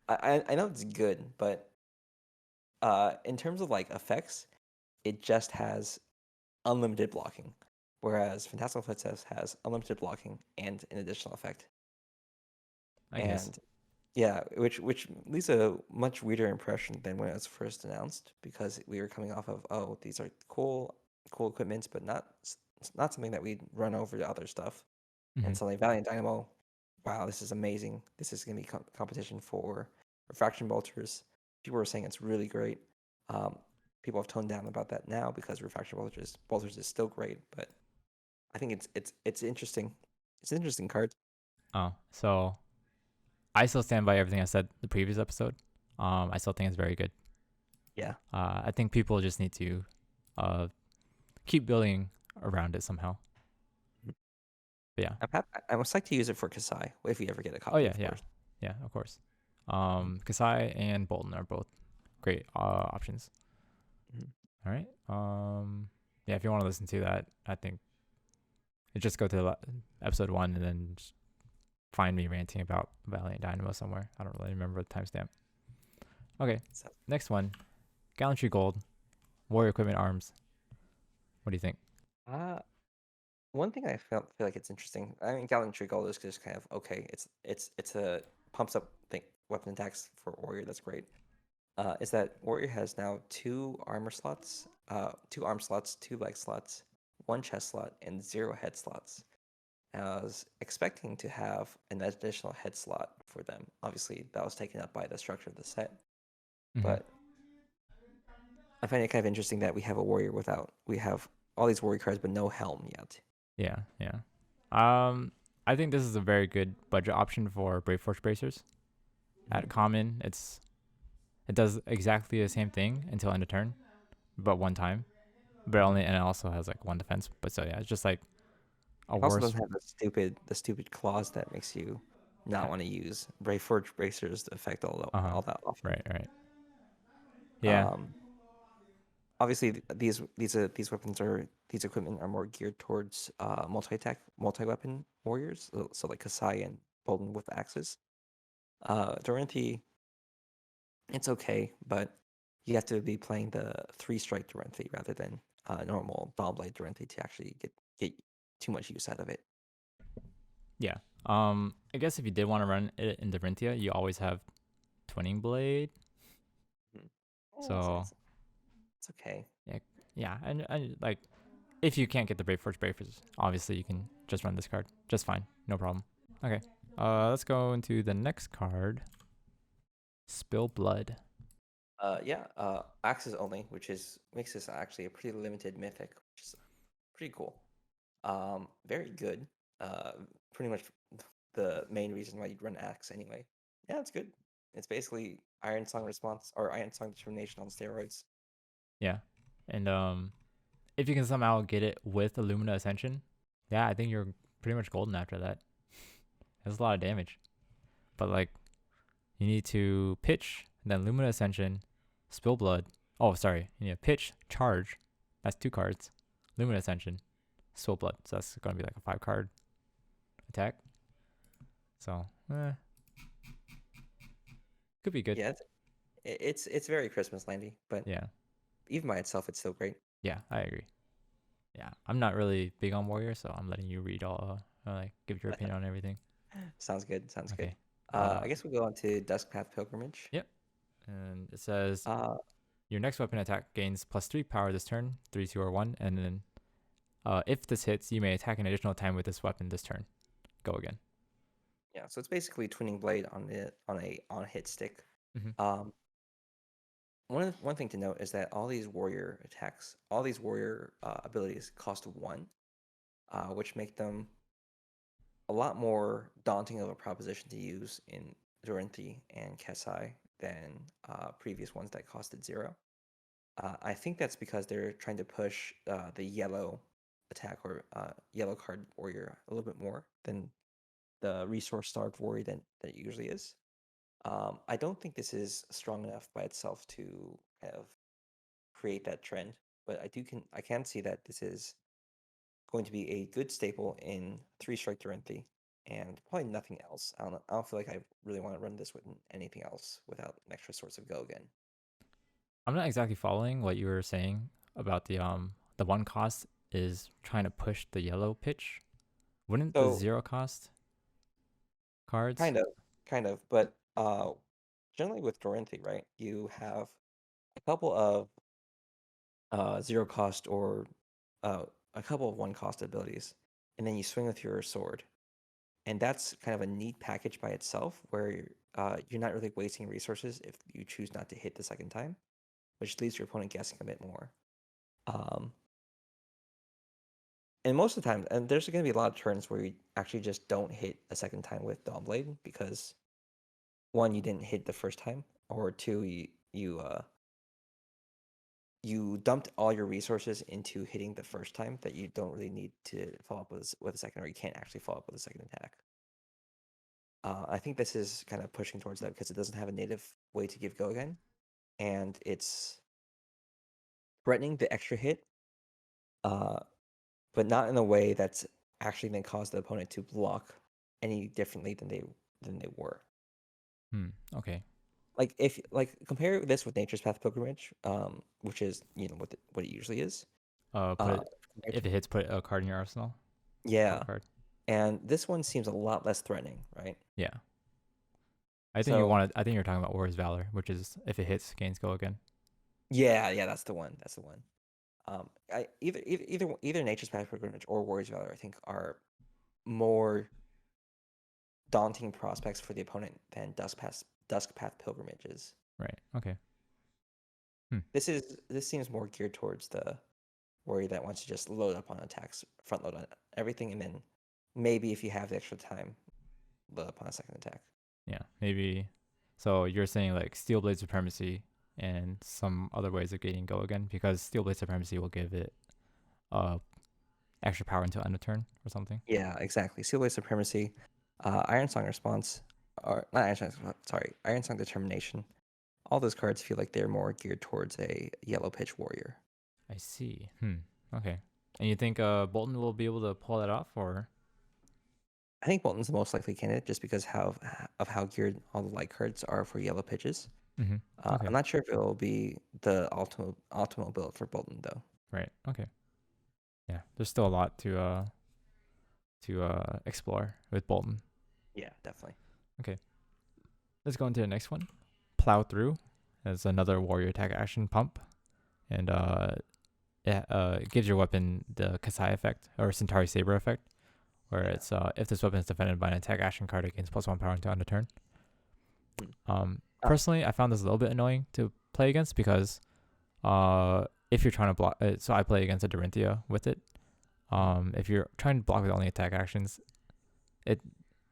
I know it's good, but in terms of like effects, it just has unlimited blocking, whereas Phantasmal Footsteps has unlimited blocking and an additional effect. I guess. Yeah, which leaves a much weirder impression than when it was first announced because we were coming off of these are cool equipments, but not something that we'd run over to other stuff. Mm-hmm. And suddenly Valiant Dynamo, wow, this is amazing. This is gonna be competition for Refraction Bolters. People were saying it's really great. People have toned down about that now because Refraction Bolters is still great, but I think it's interesting. It's an interesting card. Oh, so I still stand by everything I said the previous episode. I still think it's very good. Yeah. I think people just need to keep building around it somehow. But yeah. I would like to use it for Kasai if we ever get a copy. Oh yeah, of course. yeah, of course. Kasai and Boltyn are both great options. Mm-hmm. All right. Yeah, if you want to listen to that, I think just go to episode 1 and then just find me ranting about Valiant Dynamo somewhere. I don't really remember the timestamp. Okay, next one. Gallantry Gold, Warrior Equipment Arms. What do you think? One thing I feel like it's interesting. I mean, Gallantry Gold is just kind of okay. It's a pumps up thing, weapon attacks for Warrior. That's great. Is that Warrior has now 2 arm slots, 2 leg slots, 1 chest slot, and 0 head slots. I was expecting to have an additional head slot for them. Obviously, that was taken up by the structure of the set. Mm-hmm. But I find it kind of interesting that we have a Warrior we have all these Warrior cards, but no helm yet. Yeah, yeah. I think this is a very good budget option for Brave Force Bracers. At common, it does exactly the same thing until end of turn, but one time. But only and it also has like 1 defense. But so yeah, it's just like a It also worse. doesn't have the stupid clause that makes you not want to use Brave Forge Bracers to affect all that often. Right. Yeah. Um, obviously these weapons are these equipment are more geared towards multi-attack, multi-weapon warriors. So like Kasai and Boltyn with axes. Doranthi, it's okay, but you have to be playing the 3-strike Doranthi rather than normal Dawnblade Doranthi to actually get too much use out of it. Yeah. I guess if you did want to run it in Dorinthia, you always have Twinning Blade. Mhm. So It's okay. yeah, and like if you can't get the Brave Forge Bravers, obviously you can just run this card just fine, no problem. Okay. Let's go into the next card. Spill Blood. Yeah, axes only, which makes this actually a pretty limited mythic, which is pretty cool. Very good. Uh, pretty much the main reason why you'd run axe anyway. Yeah, it's good. It's basically Iron Song response or Iron Song determination on steroids. Yeah. And if you can somehow get it with Illumina Ascension, yeah, I think you're pretty much golden after that. That's a lot of damage. But like you need to pitch, then Lumina Ascension, Spill Blood. Oh, sorry. You need to pitch, charge. That's 2 cards. Lumina Ascension, Spill Blood. So that's gonna be like a 5-card attack. So could be good. Yeah, it's very Christmas landy, but Yeah. even by itself, it's still great. Yeah, I agree. Yeah. I'm not really big on Warrior, so I'm letting you read all like give your opinion on everything. Sounds good. Sounds good. Okay. I guess we'll go on to Duskpath Pilgrimage. Yep. And it says Uh, your next weapon attack gains +3 power this turn, 3, 2, or 1, and then if this hits, you may attack an additional time with this weapon this turn. Go again. yeah, so it's basically Twinning Blade on a hit stick. Mm-hmm. One thing to note is that all these warrior attacks, all these warrior abilities cost 1, which make them a lot more daunting of a proposition to use in Dorinthi and Kesai than previous ones that costed 0. I think that's because they're trying to push the yellow attack or yellow card warrior a little bit more than the resource starved warrior that it usually is. I don't think this is strong enough by itself to kind of create that trend, but I can see that this is going to be a good staple in 3-strike Dorinthi and probably nothing else. I don't feel like I really want to run this with anything else without an extra source of go again. I'm not exactly following what you were saying about the 1 cost is trying to push the yellow pitch. Wouldn't the So 0 cost cards? kind of, but generally with Dorinthi, right, you have a couple of 0 cost or a couple of 1 cost abilities, and then you swing with your sword. And that's kind of a neat package by itself where you're not really wasting resources if you choose not to hit the second time, which leaves your opponent guessing a bit more. And most of the time, and there's going to be a lot of turns where you actually just don't hit a second time with Dawnblade because 1, you didn't hit the first time, or 2, you dumped all your resources into hitting the first time that you don't really need to follow up with a second, or you can't actually follow up with a second attack. I think this is kind of pushing towards that because it doesn't have a native way to give go again, and it's threatening the extra hit, but not in a way that's actually going to cause the opponent to block any differently than they were. Okay. Like if compare this with Nature's Path Pilgrimage, which is what it usually is. Put Uh, it, if it hits, put a card in your arsenal. Yeah, power card. and this one seems a lot less threatening, right? Yeah. I think you So wanted. I think you're talking about Warrior's Valor, which is if it hits, gains go again. yeah, that's the one. That's the one. I either Nature's Path Pilgrimage or Warrior's Valor, I think, are more daunting prospects for the opponent than Dusk Path Pilgrimages. Right. Okay. Hmm. This seems more geared towards the warrior that wants to just load up on attacks, front load on everything, and then maybe if you have the extra time, load up on a second attack. Yeah. Maybe. So you're saying like Steel Blade Supremacy and some other ways of getting go again, because Steel Blade Supremacy will give it extra power until end of turn or something. Yeah, exactly. Seal Blade Supremacy, Iron Song Response, or not Iron Song, sorry, Iron Song Determination. All those cards feel like they're more geared towards a yellow pitch warrior. I see. Okay. And you think Boltyn will be able to pull that off, or? I think Bolton's the most likely candidate just because of how geared all the light cards are for yellow pitches. Mm-hmm. Okay. I'm not sure if it will be the optimal build for Bolton though. Right. Okay. Yeah. There's still a lot to explore with Boltyn. Yeah, definitely. Okay. Let's go into the next one. Plow Through as another warrior attack action pump, and it gives your weapon the Kasai effect or Centauri Saber effect, where Yeah. it's if this weapon is defended by an attack action card, it gains +1 power until end of turn. Personally, I found this a little bit annoying to play against because if you're trying to block, so I play against a Dorinthia with it. If you're trying to block with only attack actions, it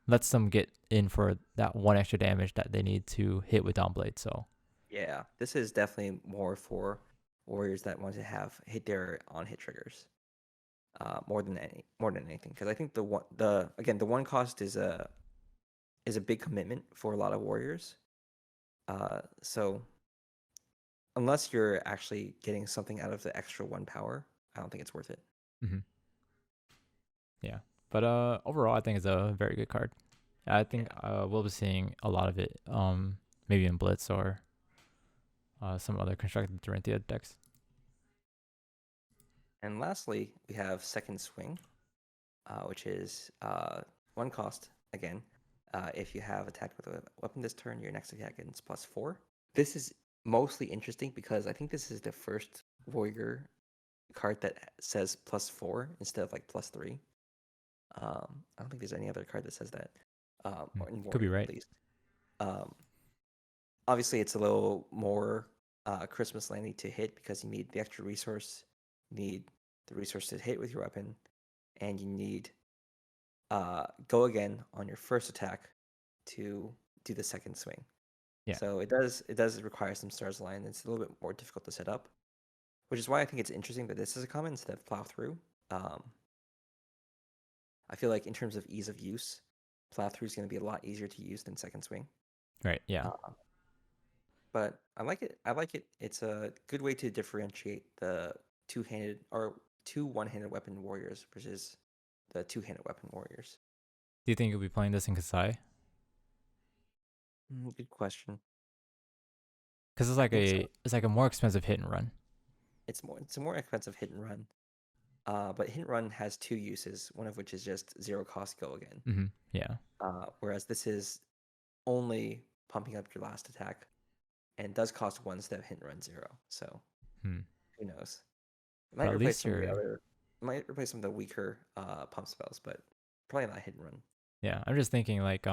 lets them get in for that one extra damage that they need to hit with Dawnblade. So Yeah, this is definitely more for warriors that want to have hit their on hit triggers, more than anything. Because I think the one cost is a big commitment for a lot of warriors. So unless you're actually getting something out of the extra 1 power, I don't think it's worth it. mm-hmm. Yeah, but overall, I think it's a very good card. I think we'll be seeing a lot of it, maybe in Blitz or some other constructed Dorinthia decks. And lastly, we have Second Swing, which is 1 cost again. If you have attacked with a weapon this turn, your next attack is +4. This is mostly interesting because I think this is the first warrior card that says +4 instead of like +3. I don't think there's any other card that says that. Or in Could be warrior, right. at least. Obviously, it's a little more Christmas landy to hit because you need the extra resource, you need the resource to hit with your weapon, and you need go again on your first attack to do the second swing. Yeah. So it does require some stars align. It's a little bit more difficult to set up, which is why I think it's interesting that this is a common instead of plow through. I feel like in terms of ease of use, plow through is going to be a lot easier to use than second swing. Right. Yeah. But I like it. It's a good way to differentiate the two-handed or two one-handed weapon warriors versus the two-handed weapon warriors. Do you think you'll be playing this in Kasai? Good question. Because it's like a more expensive hit and run. It's a more expensive hit and run. But hit and run has 2 uses, one of which is just 0 cost go again. Mm-hmm. Yeah. Whereas this is only pumping up your last attack and does cost 1 instead of hit and run 0. So who knows? It might replace some of the weaker pump spells, but probably not hit and run. Yeah, I'm just thinking like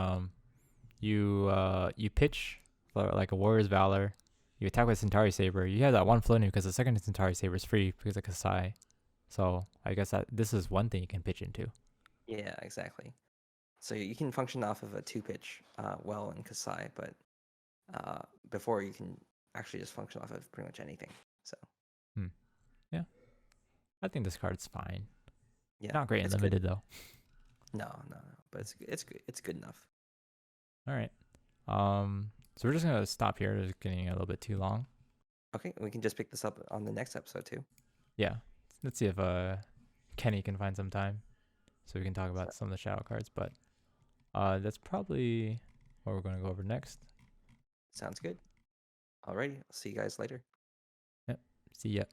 you pitch for like a Warrior's Valor, you attack with Centauri Saber, you have that one flow new because the second Centauri Saber is free because of Kasai. So I guess that this is one thing you can pitch into. Yeah, exactly. So you can function off of a 2-pitch well in Kasai, but before you can actually just function off of pretty much anything. So yeah, I think this card's fine. Yeah, not great in limited though. No, but it's good enough. All right. So we're just gonna stop here. It's getting a little bit too long. Okay, we can just pick this up on the next episode too. Yeah, let's see if Kenny can find some time so we can talk about some of the shadow cards. But that's probably what we're going to go over next. Sounds good. Alrighty, I'll see you guys later. Yep. See ya.